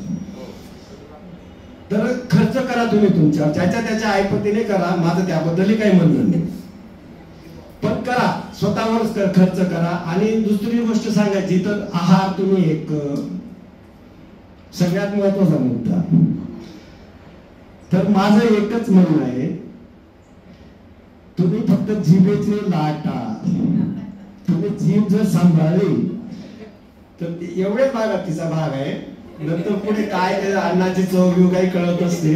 तर खर्च करा तुम्ही तुमच्या त्याच्या ऐपतीने करा, माझं त्याबद्दलही काही म्हणणं नाही, पण करा, स्वतःवर खर्च करा. आणि दुसरी गोष्ट सांगायची तर आहार, तुम्ही एक सगळ्यात महत्वाचा मुद्दा. तर माझं एकच म्हणणं आहे, तुम्ही फक्त जिभेचे लाट टाळा. तुम्ही जीभ जर सांभाळली तर एवढ्याच भागात तिचा भाग आहे. नंतर पुढे काय ते अन्नाची चव काही कळत असते.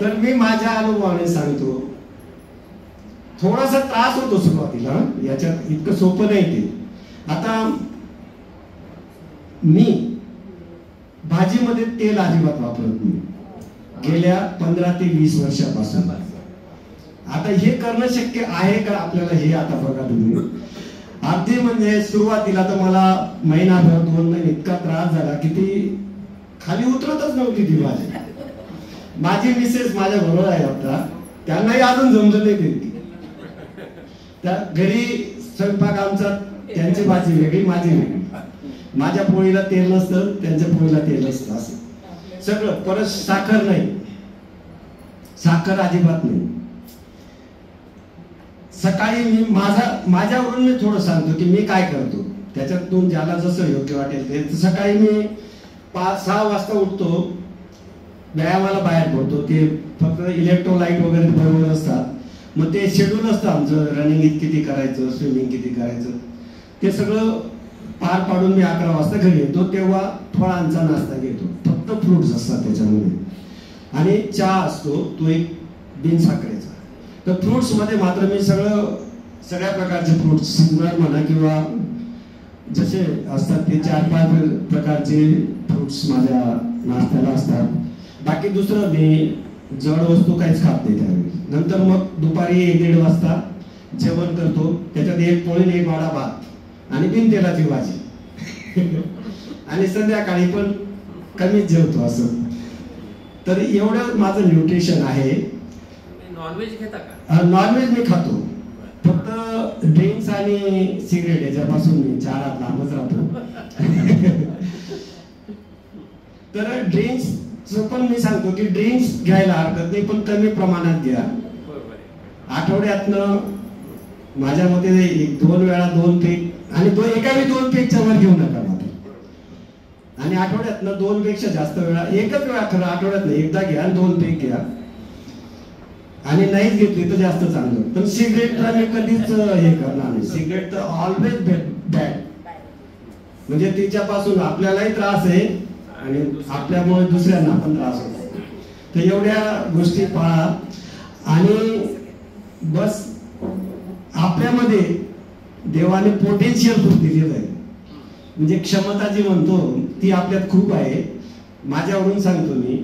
तर मी माझ्या अनुभवाने सांगतो, थोडासा त्रास होतो सुरुवातीला, याच्यात इतकं सोपं नाही ते. आता मी भाजीमध्ये तेल अजिबात वापरत नाही गेल्या 15 ते 20 वर्षापासून. आता हे करणं शक्य आहे का आपल्याला, हे आता बघा तुम्ही. अगदी म्हणजे सुरुवातीला तर मला महिनाभर 2 महिने इतका त्रास झाला की ती खाली उतरतच नव्हती ती भाजी. माझी मिसेस माझ्या बरोबर आहे आता, त्यांनाही अजून जमलं नाही ते. त्या घरी स्वयंपाक आमचा, त्यांची भाजी वेगळी, माझी वेगळी. माझ्या पोळीला तेल नसतं, त्यांच्या पोळीला तेल असतं, असं सगळं. परत साखर नाही, साखर अजिबात नाही. सकाळी मी माझ्यावरून मी थोडं सांगतो की मी काय करतो, त्याच्यातून ज्याला जसं योग्य वाटेल ते. सकाळी मी 5-6 वाजता उठतो, व्यायामाला बाहेर पडतो. ते फक्त इलेक्ट्रोलाइट वगैरे बरोबर असतात, मग ते शेड्यूल असतं आमचं, रनिंग किती करायचं, स्विमिंग किती करायचं, ते सगळं पार पाडून मी 11 वाजता घरी येतो. तेव्हा फळांचा नाश्ता घेतो, फक्त फ्रुट्स असतात त्याच्यामध्ये, आणि चहा असतो तो एक बिनसाखरेचा. तर फ्रुट्स मध्ये मात्र मी सगळ्या प्रकारचे फ्रुट्स, सीजनल म्हणा किंवा जसे असतात ते 4-5 प्रकारचे फ्रुट्स माझ्या नाश्त्याला असतात. बाकी दुसरं मी जड वस्तू काहीच खात नाही त्यावेळी. नंतर मग दुपारी 1-1:30 वाजता जेवण करतो, त्याच्यात 1 पोळी 1 वाडा भात आणि बिन तेलाची भाजी. आणि संध्याकाळी पण कमीच जेवतो असं. तर एवढं माझं न्यूट्रिशन आहे. नॉनव्हेज घेता का? नॉनव्हेज मी खातो, फक्त फक्त ड्रिंक्स आणि सिगरेट याच्यापासून मी 4 हात लांबच राहतो. तर ड्रिंक्स पण मी सांगतो की ड्रिंक्स घ्यायला हरकत नाही, पण कमी प्रमाणात घ्या. आठवड्यातनं माझ्या मते 1-2 वेळा 2 पेक आणि एका वेळी 2 पेकच्या वर घेऊ नका. आणि आठवड्यातनं 2 पेक्षा जास्त वेळा, एकच वेळा खरं आठवड्यातनं एकदा घ्या, 2 पेक घ्या. आणि नाहीच घेतली तर जास्त चांगलं. पण सिगरेटला मी कधीच हे करणार नाही. सिगरेट तर ऑलवेज बॅड. म्हणजे तिच्यापासून आपल्यालाही त्रास आहे आणि आपल्यामुळे दुसऱ्यांना पण त्रास होतो. तर एवढ्या गोष्टी पाळा. आणि बस आपल्यामध्ये देवाने पोटेन्शियल खूप दिलेलं आहे. म्हणजे क्षमता जी म्हणतो ती आपल्यात खूप आहे. माझ्यावरून सांगतो मी,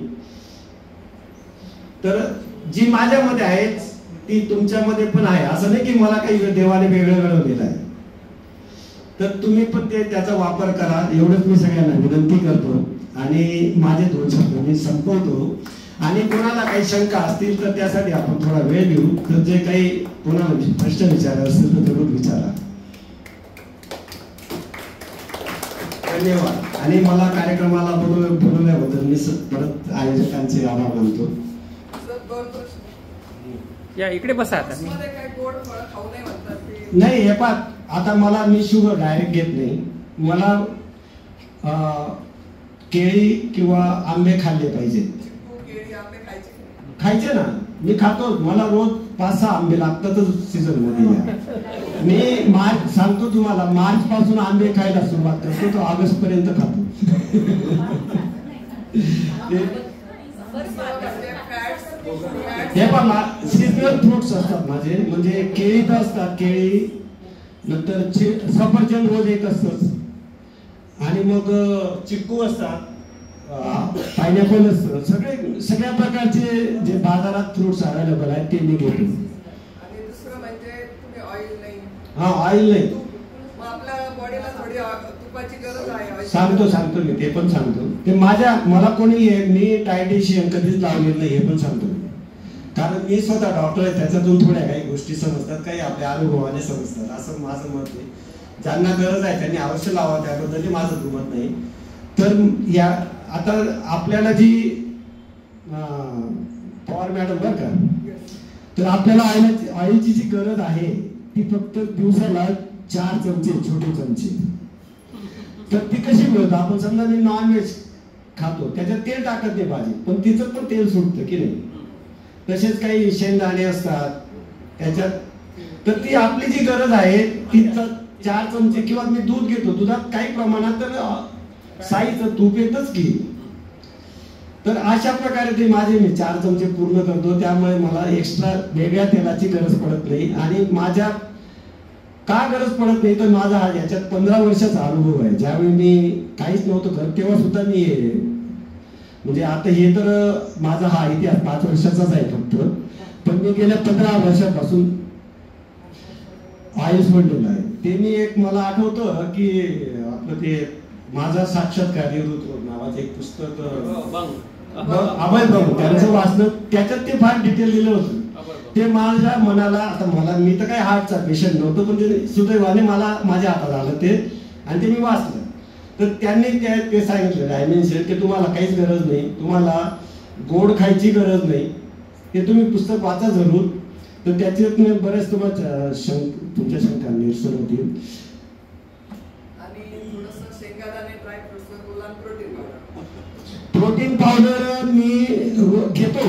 तर जी माझ्यामध्ये आहे ती तुमच्यामध्ये पण आहे. असं नाही की मला काही देवाने वेगळं घडवलेलं आहे. तर तुम्ही पण त्याचा वापर करा, एवढंच मी सगळ्यांना विनंती करतो. आणि माझे 2 शब्द मी संपवतो. आणि कोणाला काही शंका असतील तर त्यासाठी आपण थोडा वेळ घेऊ. तर जे काही कोणाला प्रश्न विचारायचे असतील तर तेवढं विचारा. धन्यवाद. आणि मला कार्यक्रमाला बोलवल्याबद्दल मी परत आयोजकांचे आभार मानतो. या इकडे बसा आता. नाही हे पहा, आता मला मी शुगर डायरेक्ट घेत नाही. मला केळी किंवा आंबे खाल्ले पाहिजे. खायचे ना, मी खातो. मला रोज 5-6 आंबे लागतातच सीझन मध्ये. मी मार्च सांगतो तुम्हाला, मार्च पासून आंबे खायला सुरुवात करतो, तो ऑगस्ट पर्यंत खातो. हे पहा, सीजनल फ्रुट्स असतात माझे. म्हणजे केळी तर असतात, केळी, नंतर सफरचंद रोज एक असतंच. आणि मग चिक्कू असतात, पायनॅपल असतं. सगळ्या प्रकारचे जे बाजारात फ्रुट्स अवेलेबल आहेत ते मी घेतो. आणि दुसरं म्हणजे तुम्ही ऑइल नाही. हा, ऑइल नाही. मग आपल्या बॉडीला थोडी तुपाची गरज आहे. सांगतो मी, ते पण सांगतो. ते मला कोणी मी डायटिशियन कधीच लावलेलं नाही, हे पण सांगतो. कारण मी स्वतः डॉक्टर आहे, त्याच्यातून थोड्या काही गोष्टी समजतात, काही आपल्या अनुभवाने समजतात, असं माझं मत आहे. ज्यांना गरज आहे त्यांनी अवश्य लावा, त्याबद्दल माझं दुमत नाही. तर या आता आपल्याला जी पवार मॅडम बरं का, तर आपल्याला ऑइलची जी गरज आहे ती फक्त दिवसाला 4 चमचे, छोटे चमचे. तर ती कशी मिळतं? आपण समजा मी नॉनव्हेज खातो, त्याच्यात तेल टाकत नाही भाजी, पण तिचं पण तेल सुटतं की नाही. तसेच काही शेंगदाणे असतात त्याच्यात. तर ती आपली जी गरज आहे ती 4 चमचे. किंवा मी दूध घेतो, दुधात काही प्रमाणात तर साईचं तूप येतच की. तर अशा प्रकारे ते माझे मी 4 चमचे पूर्ण करतो. त्यामुळे मला एक्स्ट्रा वेगळ्या तेलाची गरज पडत नाही. आणि माझ्या का गरज पडत नाही तर माझा हा याच्यात 15 वर्षाचा अनुभव आहे. ज्यावेळी मी काहीच नव्हतं करत तेव्हा सुद्धा मी, म्हणजे आता हे तर माझा हा इतिहास 5 वर्षाचाच आहे फक्त, पण मी गेल्या 15 वर्षापासून ऑइल सोडलेलं आहे. ते मी एक मला आठवतं की आपलं ते माझा साक्षात्कार नावाचं एक पुस्तक अभय बंग, त्यांचं वाचलं, त्याच्यात ते फार डिटेल दिलं होतं. ते माझ्या मनाला, आता मी तर काही हार्टचा पेशंट नव्हतो, पण ते सुदैवाने मला माझ्या हातात आलं ते, आणि ते मी वाचलं. तर त्यांनी ते सांगितलं डायमेन्शन की तुम्हाला काहीच गरज नाही, तुम्हाला गोड खायची गरज नाही, ते तुम्ही पुस्तक वाचा जरूर. तर त्याच्यात बरेच तुमच्या शंका निरसन होतील. प्रोटीन पावडर मी घेतो,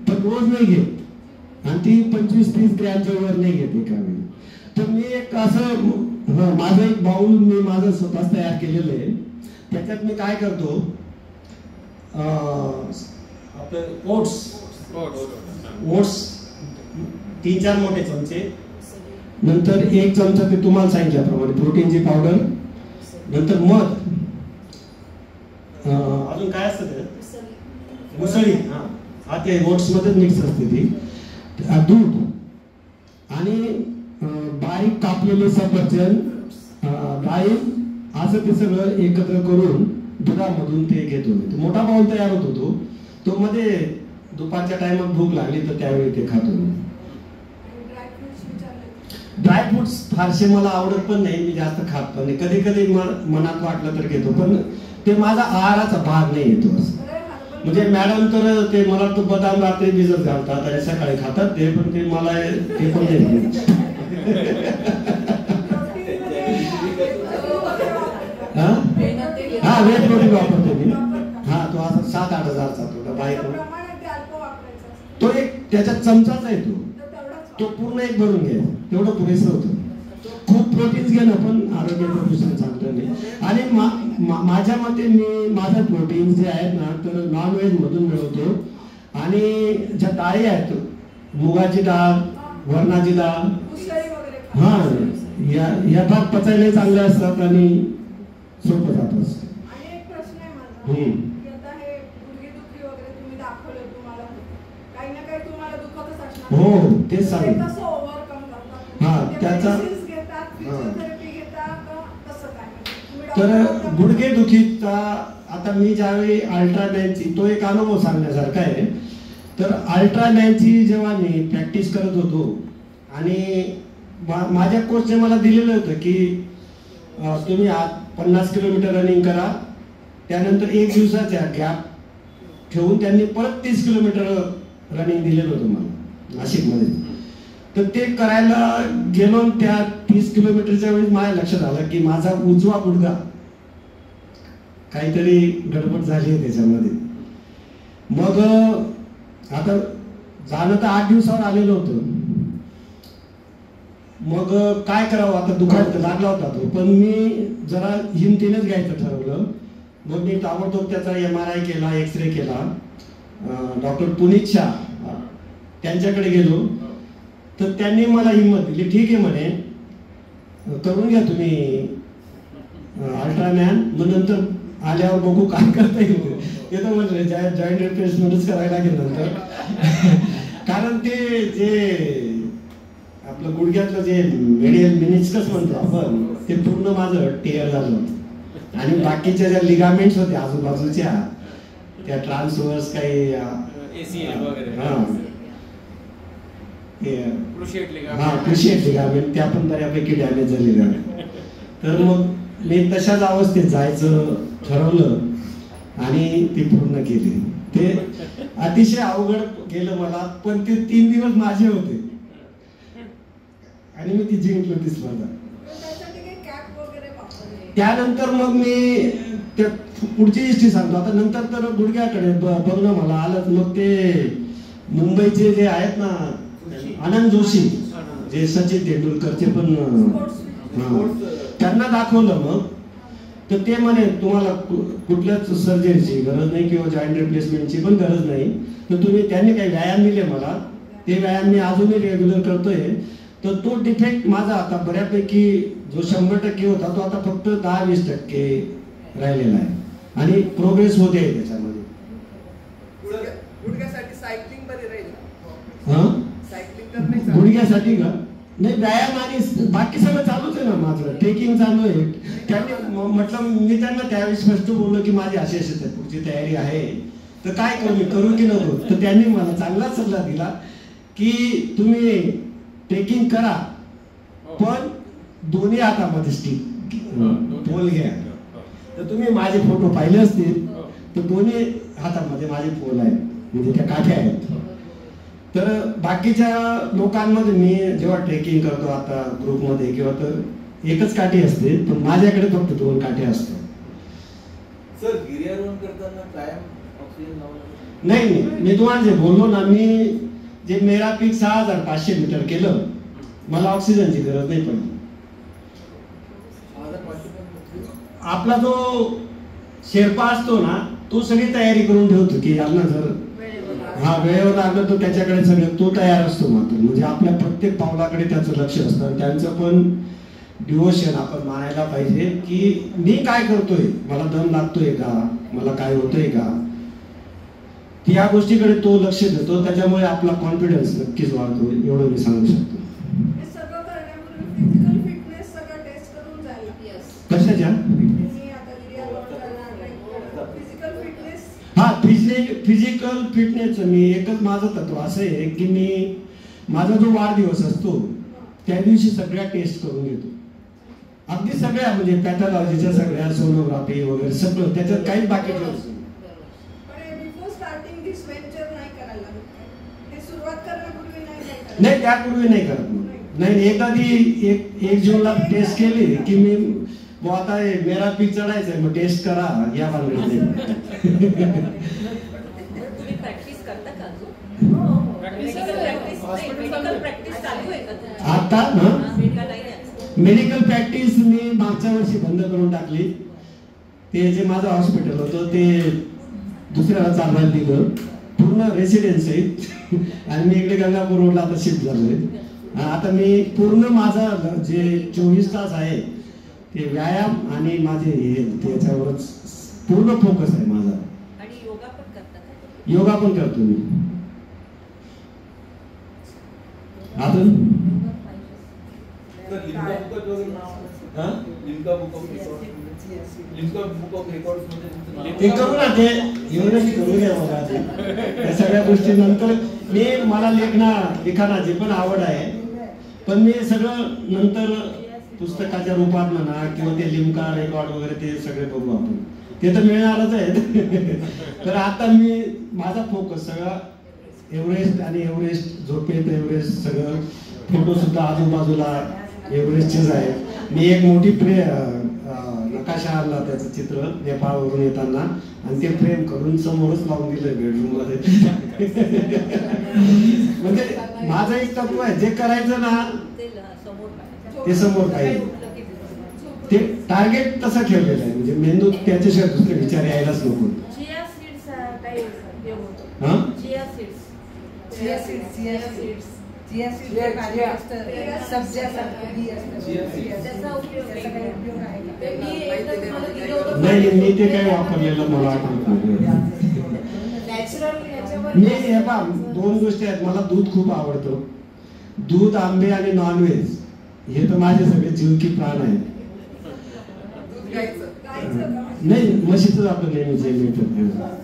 पण रोज नाही घेत, आणि ती 25-30 ग्रॅमच्या वर नाही घेत एका वेळी. तर मी एक असं माझं एक बाउल मी माझं स्वतःच तयार केलेलं आहे. त्याच्यात मी काय करतो, आपलं ओट्स 3-4 मोठे चमचे, नंतर 1 चमचा ते तुम्हाला सांगितल्याप्रमाणे प्रोटीनची पावडर, नंतर मध, अजून काय असतं ते मुसळी, हा ते ओट्स मध्ये मिक्स असते ती, दूध, आणि बारीक कापलेले सफरचंद, डाळिंब, असं ते सगळं एकत्र करून दुधामधून ते घेतो. मोठा बाउल तयार होतो तो मध्ये दुपारच्या टायमात भूक लागली तर त्यावेळी ते खातो. ड्रायफ्रुट्स फारसे मला आवडत पण नाही, मी जास्त खात पण नाही. कधी कधी मनात वाटलं तर घेतो, पण ते माझा आहाराचा भाग नाही येतो असं. म्हणजे मॅडम तर ते मला वाटतं बदाम रात्री भिजत घालतात आणि सकाळी खातात ते, पण ते मला ते पण नाही. हा वेट प्रोटीन वापरतो मी. हा तो असा 7-8 हजारचा तो बाहेर तो एक त्याच्यात चमचाच आहे तो पूर्ण एक भरून घे, तेवढं पुरेसं होतं. खूप प्रोटीन्स घेणं पण आरोग्याच्या दृष्टीने चांगलं नाही. आणि माझ्या मते मी माझं प्रोटीन्स जे आहेत ना तर नॉनव्हेज मधून मिळवतो. आणि ज्या डाळी आहेत, मुगाची डाळ, वरणाची डाळ, हा या भाग पचायला चांगले असतात आणि सोपं जात असतं. आणि एक प्रश्न आहे माझा, की आता हे गुडघेदुखी वगैरे तुम्ही दाखवलं, तुम्हाला काही ना काही तुम्हाला दुखतच असणार. हो तेच सांग. ते कसं ओव्हरकम करतात? हा त्याचा मेडिसिन्स घेतात, फिजिओथेरपी घेतात का कसं काय? तर गुडघेदुखीचा आता मी ज्यावेळी अल्ट्रामॅनची तो एक अनुभव सांगण्यासारखा आहे. तर अल्ट्रामॅनची जेव्हा मी प्रॅक्टिस करत होतो आणि माझ्या कोचने मला दिलेलं होतं की तुम्ही 50 किलोमीटर रनिंग करा, त्यानंतर 1 दिवसाचा गॅप ठेवून त्यांनी परत 30 किलोमीटर रनिंग दिलेलं होतं मला नाशिकमध्ये. तर ते करायला गेलो, त्या 30 किलोमीटरच्या वेळेस माझ्या लक्षात आलं की माझा उजवा गुडघा काहीतरी गडबड झाली आहे त्याच्यामध्ये. मग आता जाणं तर 8 दिवसावर आलेलं होतं. मग काय करावं, आता दुखायला लागला होता तो, पण मी जरा हिमतीनेच घ्यायचं ठरवलं. मग मी ताबडतोब त्याचा MRI केला, एक्सरे केला. डॉक्टर पुनीत शाह त्यांच्याकडे गेलो, तर त्यांनी मला हिंमत दिली. ठीक आहे म्हणे, करून घ्या तुम्ही अल्ट्रामॅन, मग नंतर आल्यावर बघू काय करता येईल. ते तर म्हटलं जॉईंट रिप्लेसमेंटच करायला लागेल नंतर. कारण ते जे आपलं गुडघ्यातलं जे मेडियल मिनिस्कस म्हणतो आपण, ते पूर्ण माझं टेअर झालं होतं. आणि बाकीच्या ज्या लिगामेंट्स होत्या आजूबाजूच्या, त्या ट्रान्सवर्स काही क्रुशिएट लिगामेंट त्या पण बऱ्यापैकी डॅमेज झालेल्या. तर मग मी तशाच अवस्थेत जायचं ठरवलं आणि ते पूर्ण केले. ते अतिशय अवघड गेलं मला, पण ते 3 दिवस माझे होते आणि मी ती जिंकलो ती स्पर्धा. त्यानंतर मग मी ते पुढची हिस्ट्री सांगतो. आता नंतर तर गुडघ्याकडे बघणं मला आलं. मग ते मुंबईचे जे आहेत ना आनंद जोशी, जे सचिन तेंडुलकरचे पण, त्यांना दाखवलं. मग तर ते म्हणे तुम्हाला कुठल्याच सर्जरीची गरज नाही किंवा जॉईंट रिप्लेसमेंटची पण गरज नाही. तर तुम्ही, त्यांनी काही व्यायाम दिले मला, ते व्यायाम मी अजूनही रेग्युलर करतोय. तर तो डिफेक्ट माझा आता बऱ्यापैकी जो 100% होता तो आता फक्त 10-20% राहिलेला आहे आणि प्रोग्रेस होते आहे त्याच्यामध्ये. गुडघ्यासाठी सायकलिंग बरी राहील. गुडघ्यासाठी का नाही, व्यायाम आणि बाकी सगळं चालूच आहे ना माझं. ट्रेकिंग चालू आहे. त्यांनी म्हटलं, मी त्यांना त्यावेळी स्पष्ट बोललो की माझी अशी पुढची तयारी आहे, तर काय करू, मी करू की नको. तर त्यांनी मला चांगलाच सल्ला दिला की तुम्ही ट्रेकिंग करा, पण दोन्ही हातामध्ये स्टिक पोल घ्या. तर तुम्ही माझे फोटो पाहिले असतील तर दोन्ही हातामध्ये माझे पोल आहेत, म्हणजे त्या काठ्या आहेत. तर बाकीच्या लोकांमध्ये मी जेव्हा ट्रेकिंग करतो आता ग्रुपमध्ये किंवा, तर एकच काठी असते, पण माझ्याकडे फक्त 2 काठी असतात. सर, गिर्यारोहण करताना कायम ऑक्सिजन लावलं नाही. मी तुम्हाला जे बोललो ना, मी जे मेरा पीक 6500 मीटर केलं, मला ऑक्सिजनची गरज नाही पडली. आपला जो शेर्पा असतो ना, तो सगळी तयारी करून ठेवतो की यांना जर वेळेवर लागलं तर त्याच्याकडे सगळं तो तयार असतो. मात्र म्हणजे आपल्या प्रत्येक पावलाकडे त्याचं लक्ष असतं. त्यांचं पण डिवोशन आपण मानायला पाहिजे की मी काय करतोय, मला दम लागतोय का, मला काय होतंय का, या गोष्टीकडे तो लक्ष देतो. त्याच्यामुळे आपला कॉन्फिडन्स नक्कीच वाढतो, एवढं मी सांगू शकतो. कशाच्या? हा, फिजिकल फिटनेस मी एकच माझं तत्व असं आहे की मी, माझा जो वाढदिवस असतो त्या दिवशी सगळ्या टेस्ट करून घेतो, अगदी सगळ्या, म्हणजे पॅथॉलॉजीच्या सगळ्या, सोनोग्राफी वगैरे सगळं, त्याच्यात काहीच बाकी ठेवतो. बिफोर स्टार्टिंग दिस वेंचर नाही करायला लागत काय? हे सुरुवात करण्यापूर्वी नाही नाही, त्यापूर्वी नाही करत मग. नाही, एकदा ती एक जूनला टेस्ट केली की मी आता मेरा पीक चढायचंय, मग टेस्ट करा या भानगडीत. तुम्ही प्रॅक्टिस करता का अजून? प्रॅक्टिस चालू आहे का आता मेडिकल प्रॅक्टिस मी मागच्या वर्षी बंद करून टाकली. ते जे माझं हॉस्पिटल होतं ते दुसऱ्याला चालवायला दिलं, पूर्ण रेसिडेन्स आहे आणि मी इकडे गंगापूर रोडला आता शिफ्ट झालोय. आता मी पूर्ण माझा जे 24 तास आहे ते व्यायाम आणि माझे हे त्याच्यावरच पूर्ण फोकस आहे माझा. आणि योगा पण करता का? योगा पण करतो मी. अजून ते करू ना, ते एवढंच करू द्या मला. त्या सगळ्या गोष्टी नंतर मला लिखाणाची पण आवड आहे, पण मी सगळं नंतर पुस्तकाच्या रूपात म्हणा किंवा ते लिमका रेकॉर्ड वगैरे ते सगळे बघू आपण, ते तर मिळणारच आहे. तर आता मी माझा फोकस सगळा एव्हरेस्ट आणि एव्हरेस्ट झोपेत एव्हरेस्ट सगळं, फोटो सुद्धा आजूबाजूला एव्हरेस्टचेच आहे. मी एक मोठी नकाशा आणला, त्याचं चित्र नेपाळवरून येताना, आणि ते फ्रेम करून समोरच लावून दिलंय बेडरूम मध्ये. म्हणजे माझं एक तत्व आहे, जे करायचं ना ते समोर पाहिजे. ते टार्गेट तसं ठेवलेलं आहे, म्हणजे मेंदू त्याच्याशिवाय दुसरे विचार यायलाच नको. चिया सीड्स काय होतं? हा, चिया सीड्स नाही, मी ते काय वापरलेलं मला आठवत नाही. मी हे पहा, 2 गोष्टी आहेत. मला दूध खूप आवडतं, दूध, आंबे आणि नॉनव्हेज हे तर माझे सगळे जीव की प्राण आहे. नाही, म्हशीच आपलं नेहमीच मिळतं.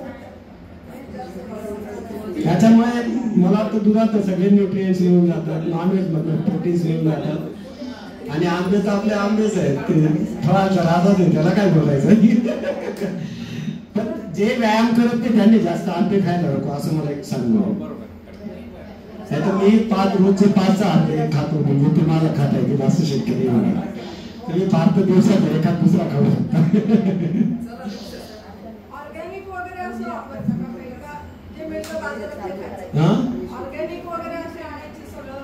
त्याच्यामुळे मला तर दुधात सगळे न्यूट्रिएंट्स मिळून जातात, नॉनव्हेज मधून प्रोटीन्स मिळून जातात, आणि आंबे तर आपले आंबेच आहेत, फळांचा राजाच आहे, त्याला काय बोलायचं. पण जे व्यायाम करत ते त्यांनी जास्त आंबे खायला नको, असं मला एक सांगणं. तर मी रोजचे 5 आंबे खातो, म्हणजे ते मला खाता येतील असं शक्य नाही मला. तुम्ही फार तर दिवसात एखाद दुसरा खाऊ शकता. ऑर्गॅनिक वगैरे असं वापरता का? जे मिळतं बाजारात ते खायचं. ऑर्गॅनिक वगैरे असे आणायचे सगळं.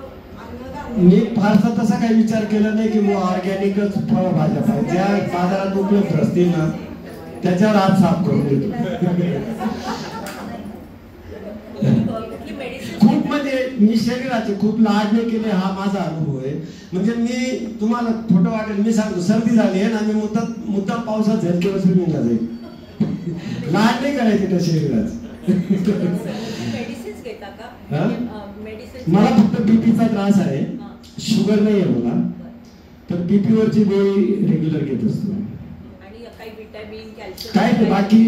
मी फारसा तसा काही विचार केला नाही की ऑर्गॅनिकच फळभाज्या पाहिजे, ज्या बाजारात उपलब्ध असतील ना त्याच्यावर हात साफ करून देतो. खूप म्हणजे मी शरीराचे खूप लाड नाही केले, हा माझा अनुभव आहे. म्हणजे मी तुम्हाला खोटं वाटेल, मी सांगतो, सर्दी झाली आहे ना, मी मुद्दाम पावसात झेलकेवर स्विमिंगला जाईल. लाड नाही करायचे त्या शरीराचे. मला फक्त बीपीचा त्रास आहे, शुगर नाही आहे मला, तर बीपी वरची गोळी रेग्युलर घेत असतो. काय नाही, बाकी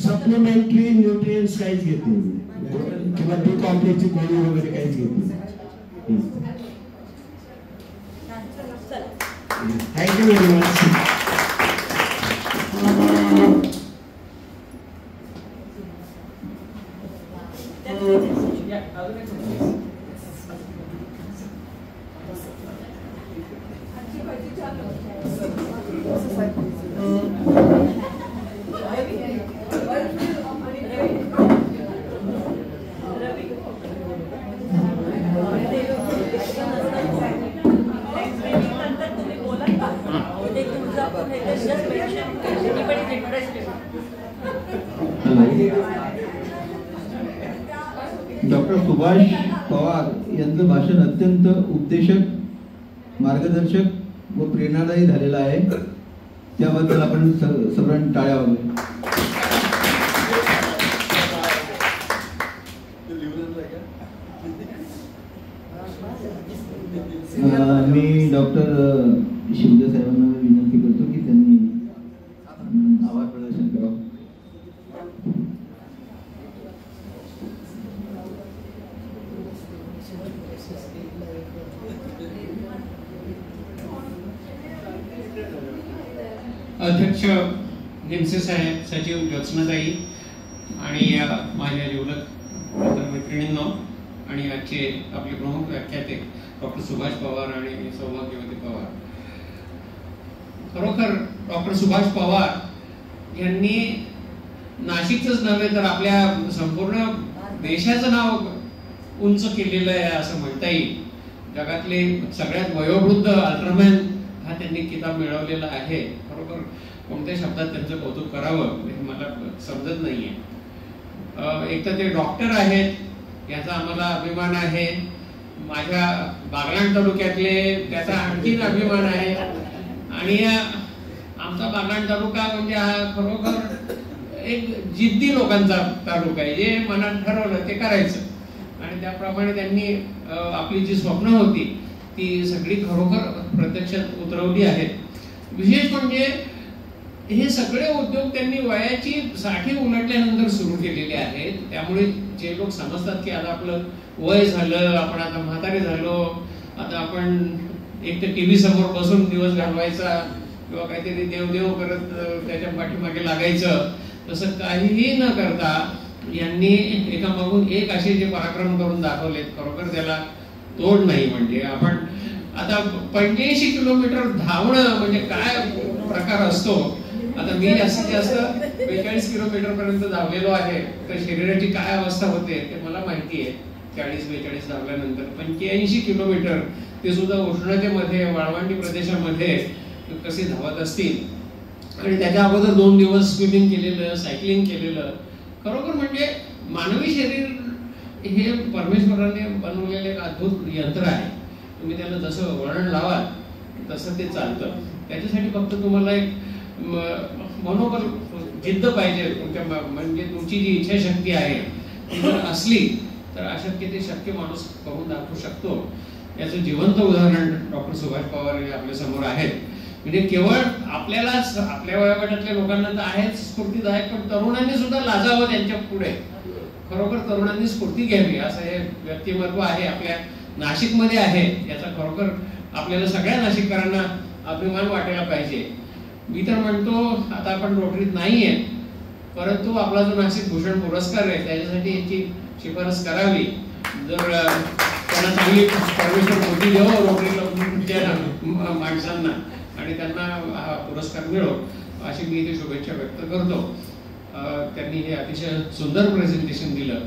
सप्लिमेंटरी न्यूट्रिएंट्स काहीच घेत नाही, किंवा बी कॉम्प्लेक्सची गोळी वगैरे काहीच घेत नाही. Thank you very much. Doctor Subhash Pawar यांचं भाषण अत्यंत उपदेशक, मार्गदर्शक व प्रेरणादायी झालेलं आहे. त्याबद्दल आपण सर्वांनी टाळ्या वाजवूया. मी डॉक्टर शिंदे साहेबांना विनंती करतो की त्यांनी आभार प्रदर्शन करावं. अध्यक्ष निमसे साहेब, सचिव ज्योत्स्नाताई आणि माझ्या जीवलग मैत्रिणींनो आणि आजचे आपले प्रमुख व्याख्याते डॉक्टर सुभाष पवार आणि सौभाग्यवती पवार. खरोखर डॉक्टर सुभाष पवार यांनी नाशिकच नव्हे तर आपल्या संपूर्ण देशाचं नाव उंच केलेलं आहे असं म्हणता येईल. जगातले सगळ्यात वयोवृद्ध अल्ट्रामॅन हा त्यांनी किताब मिळवलेला आहे. खरोखर कोणत्या शब्दात त्यांचं कौतुक करावं हे मला समजत नाहीये. एक तर ते डॉक्टर आहेत याचा आम्हाला अभिमान आहे. माझ्या बागलाण तालुक्यातले त्याचा आणखीन अभिमान आहे. आणि आमचा बागलाण तालुका म्हणजे हा खरोखर एक जिद्दी लोकांचा तालुका आहे. जे मनात ठरवलं ते करायचं आणि त्याप्रमाणे त्यांनी आपली जी स्वप्न होती ती सगळी खरोखर प्रत्यक्षात उतरवली आहेत. विशेष म्हणजे हे सगळे उद्योग त्यांनी वयाची 60 उलटल्यानंतर सुरू केलेले आहेत. त्यामुळे जे लोक समजतात की आता आपलं वय झालं, आपण आता म्हातारे झालो, आता आपण एक तर टीव्ही समोर बसून दिवस घालवायचा किंवा काहीतरी देवदेव करत त्याच्या पाठीमागे लागायचं, तसं काहीही न करता यांनी एकामागून एक असे जे पराक्रम करून दाखवलेत खरोखर त्याला तोड नाही. म्हणजे आपण आता 85 किलोमीटर धावणं म्हणजे काय प्रकार असतो. आता मी जास्तीत जास्त 42 किलोमीटर पर्यंत धावलेलो आहे. तर शरीराची काय अवस्था होते ते मला माहिती आहे. 40-42 धावल्यानंतर 85 किलोमीटर ते सुद्धा उष्णतेमध्ये वाळवंटी प्रदेशामध्ये कसे धावत असतील. आणि त्याच्या अगोदर 2 दिवस स्विमिंग केलेलं, सायकलिंग केलेलं. खरोखर म्हणजे मानवी शरीर हे परमेश्वराने बनवलेले एक अद्भुत यंत्र आहे. तुम्ही त्याला जसं वळण लावाल तसं ते चालतं. त्याच्यासाठी फक्त तुम्हाला एक मनोबल, जिद्द पाहिजे. तुमच्या म्हणजे तुमची जी इच्छाशक्ती आहे ती जर असली तर अशक्य ते शक्य माणूस करून दाखवू शकतो. याचं जिवंत उदाहरण डॉक्टर सुभाष पवार हे आपल्या समोर आहेत. म्हणजे केवळ आपल्यालाच, आपल्या वयोगटातल्या लोकांना तर आहेच स्फूर्तीदायक, पण तरुणांनी सुद्धा लाजावं त्यांच्या पुढे. खरोखर तरुणांनी स्फूर्ती घ्यावी असं हे व्यक्तिमत्व आहे, आपल्या नाशिकमध्ये आहे. याचा खरोखर आपल्याला सगळ्या नाशिककरांना अभिमान वाटायला पाहिजे. मी तर म्हणतो आता आपण रोटरीत नाहीये, परंतु आपला जो नाशिक भूषण पुरस्कार आहे त्याच्यासाठी याची शिफारस करावी. जर त्यांना चांगली परमेश्वर मोठी द्यावं रोटरीला माणसांना आणि त्यांना हा पुरस्कार मिळो अशी मी इथे शुभेच्छा व्यक्त करतो. त्यांनी हे अतिशय सुंदर प्रेझेंटेशन दिलं.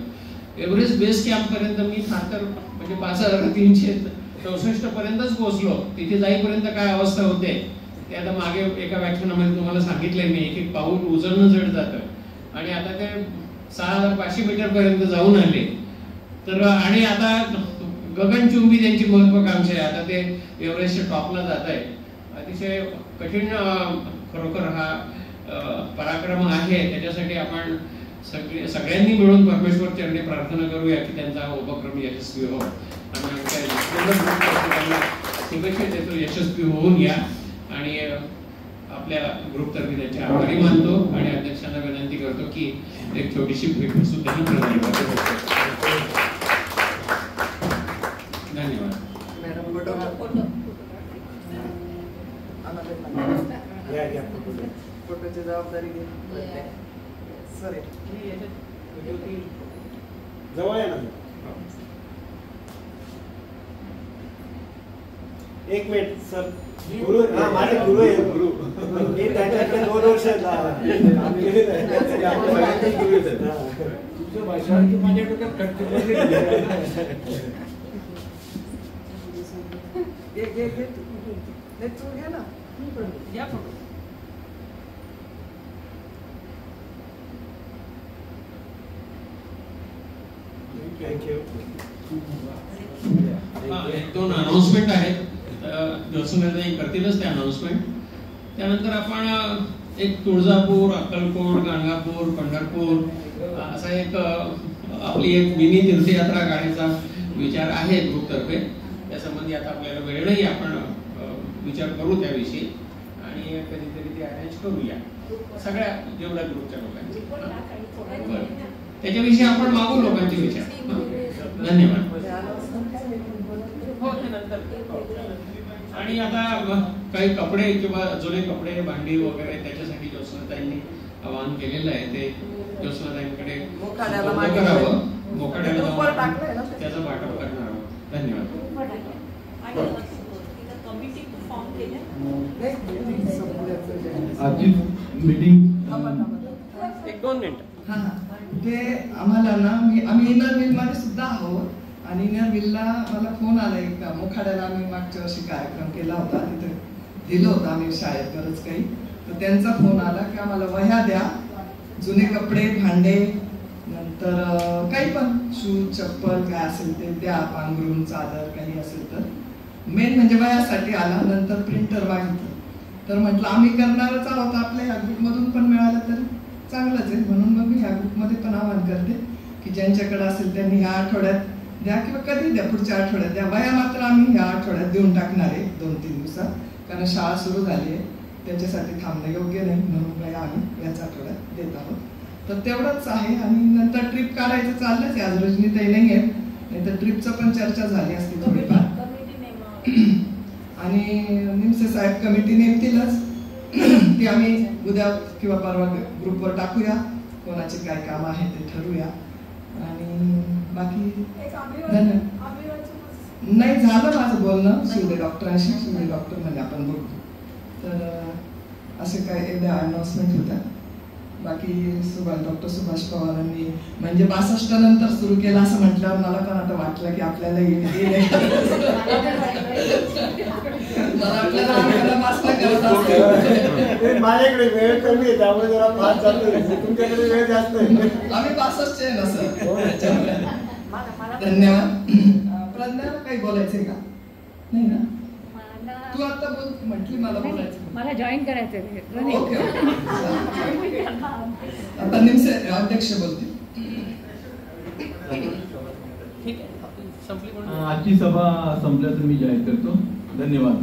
एव्हरेस्ट बेस कॅम्प पर्यंत मी फार तर म्हणजे 5364 पर्यंतच पोहोचलो. तिथे जाईपर्यंत काय अवस्था होते ते आता मागे एका व्याख्यानामध्ये तुम्हाला सांगितलंय मी. एक पाऊल उचलणं जड जातं आणि आता ते 6500 मीटर पर्यंत जाऊन आले. तर आणि आता गगनचुंबी त्यांची महत्वाकांक्षा आहे. आता ते एव्हरेस्टच्या टॉपला जात आहे. अतिशय कठीण खरोखर हा पराक्रम आहे. त्याच्यासाठी आपण सगळ्यांनी मिळून परमेश्वर चरणी प्रार्थना करूया की त्यांचा हा उपक्रम यशस्वी हो. आणि शुभेच्छा देतो, यशस्वी होऊन या. आणि आपल्या ग्रुपतर्फे त्याचे आभारी मानतो आणि अध्यक्षांना विनंती करतो की एक छोटीशी भेट सुद्धा प्रदान करतो. धन्यवाद. फोटोची जबाबदारी घे सर. जवळ आहे ना. एक मिनिट सर. गुरु, हा माझे गुरु आहे. गुरु मी त्यांच्याकडे 2 वर्ष तुमच्या भाषा माझ्या डोक्यात कटकट तू घे ना. या फोटो. थँक्यू. 1-2 अनाउन्समेंट आहेत. ज्योत्स्नाताई करतीलच ते अनाउन्समेंट. त्यानंतर आपण एक तुळजापूर, अक्कलकोट, गाणगापूर, पंढरपूर असा एक आपली एक मिनी तीर्थयात्रा काढायचा विचार आहे ग्रुपतर्फे. त्यासंबंधी आता आपल्याला वेळ नाही, आपण विचार करू त्याविषयी आणि कधीतरी ते अरेंज करूया सगळ्या जेवढ्या ग्रुपच्या लोकांची. त्याच्याविषयी आपण मागू लोकांचे विचार. धन्यवाद. हो, नंतर आणि आता काही कपडे किंवा जुने कपडे भांडी वगैरे त्याच्यासाठी ज्योत्स्नाताईंनी आवाहन केलेलं आहे ते ज्योत्स्नाताईंकडे मोखाड्याला करावं, मोखाड्याला ग्रुपवर जाऊन टाकलंय ना. त्याचं वाटप करणार आहोत. धन्यवाद. आणि कमिटी फॉर्म केल्या आजची मीटिंग 1-2 मिनिट. हा ते आम्हाला ना आम्ही इनर व्हील मध्ये सुद्धा आहोत आणि इनर व्हीलला मला फोन आला एक मोखाड्याला आम्ही मागच्या वर्षी कार्यक्रम केला होता तिथे दिलं होतं आम्ही शाळेत बरंच काही तर त्यांचा फोन आला की आम्हाला वह्या द्या जुने कपडे भांडे नंतर काही पण शूज चप्पल काय असेल ते द्या पांघरून चादर काही असेल तर मेन म्हणजे वयासाठी आला नंतर प्रिंटर मागितलं तर म्हटलं आम्ही करणारच आहोत आपल्या ह्या ग्रुपमधून पण मिळालं तर चांगलंच आहे म्हणून मग मी ह्या ग्रुपमध्ये पण आवाहन करते की ज्यांच्याकडे असेल त्यांनी ह्या आठवड्यात द्या किंवा कधी द्या पुढच्या आठवड्यात द्या वया मात्र आम्ही ह्या आठवड्यात देऊन टाकणार आहे 2-3 दिवसात कारण शाळा सुरू झाली आहे त्याच्यासाठी थांबणं योग्य नाही म्हणून वया आम्ही याच आठवड्यात देत आहोत तर तेवढंच आहे आणि नंतर ट्रिप काढायचं चाललंच आहे आज रजनीताई नाही आहेत नाही तर ट्रिपचं पण चर्चा झाली असती थोडीफार आणि निमसे साहेब कमिटी नेमतीलच ती आम्ही उद्या किंवा परवा ग्रुपवर टाकूया कोणाचे काय काम आहे ते ठरवूया आणि बाकी नाही झालं माझं बोलणं शिवले डॉक्टरांशी शिवले डॉक्टर म्हणजे आपण बोलतो तर असे काय एकदा अनाउन्समेंट होत्या बाकी डॉक्टर सुभाष पवारांनी म्हणजे 62 नंतर सुरू केलं असं म्हटल्यावर मला पण आता वाटलं की आपल्याला माझ्याकडे वेळ कमी आहे त्यामुळे जरा फास्ट चालतो तुमच्याकडे वेळ जास्त आहे आम्ही 65 आहे ना सर धन्यवाद प्रज्ञा काही बोलायचंय का नाही ना तू आता बोल म्हटली मला बोलायचं मला जॉईन करायचं ओके आता निमसे अध्यक्ष बोलतील आजची सभा संपल्याचं मी जाहीर करतो. धन्यवाद.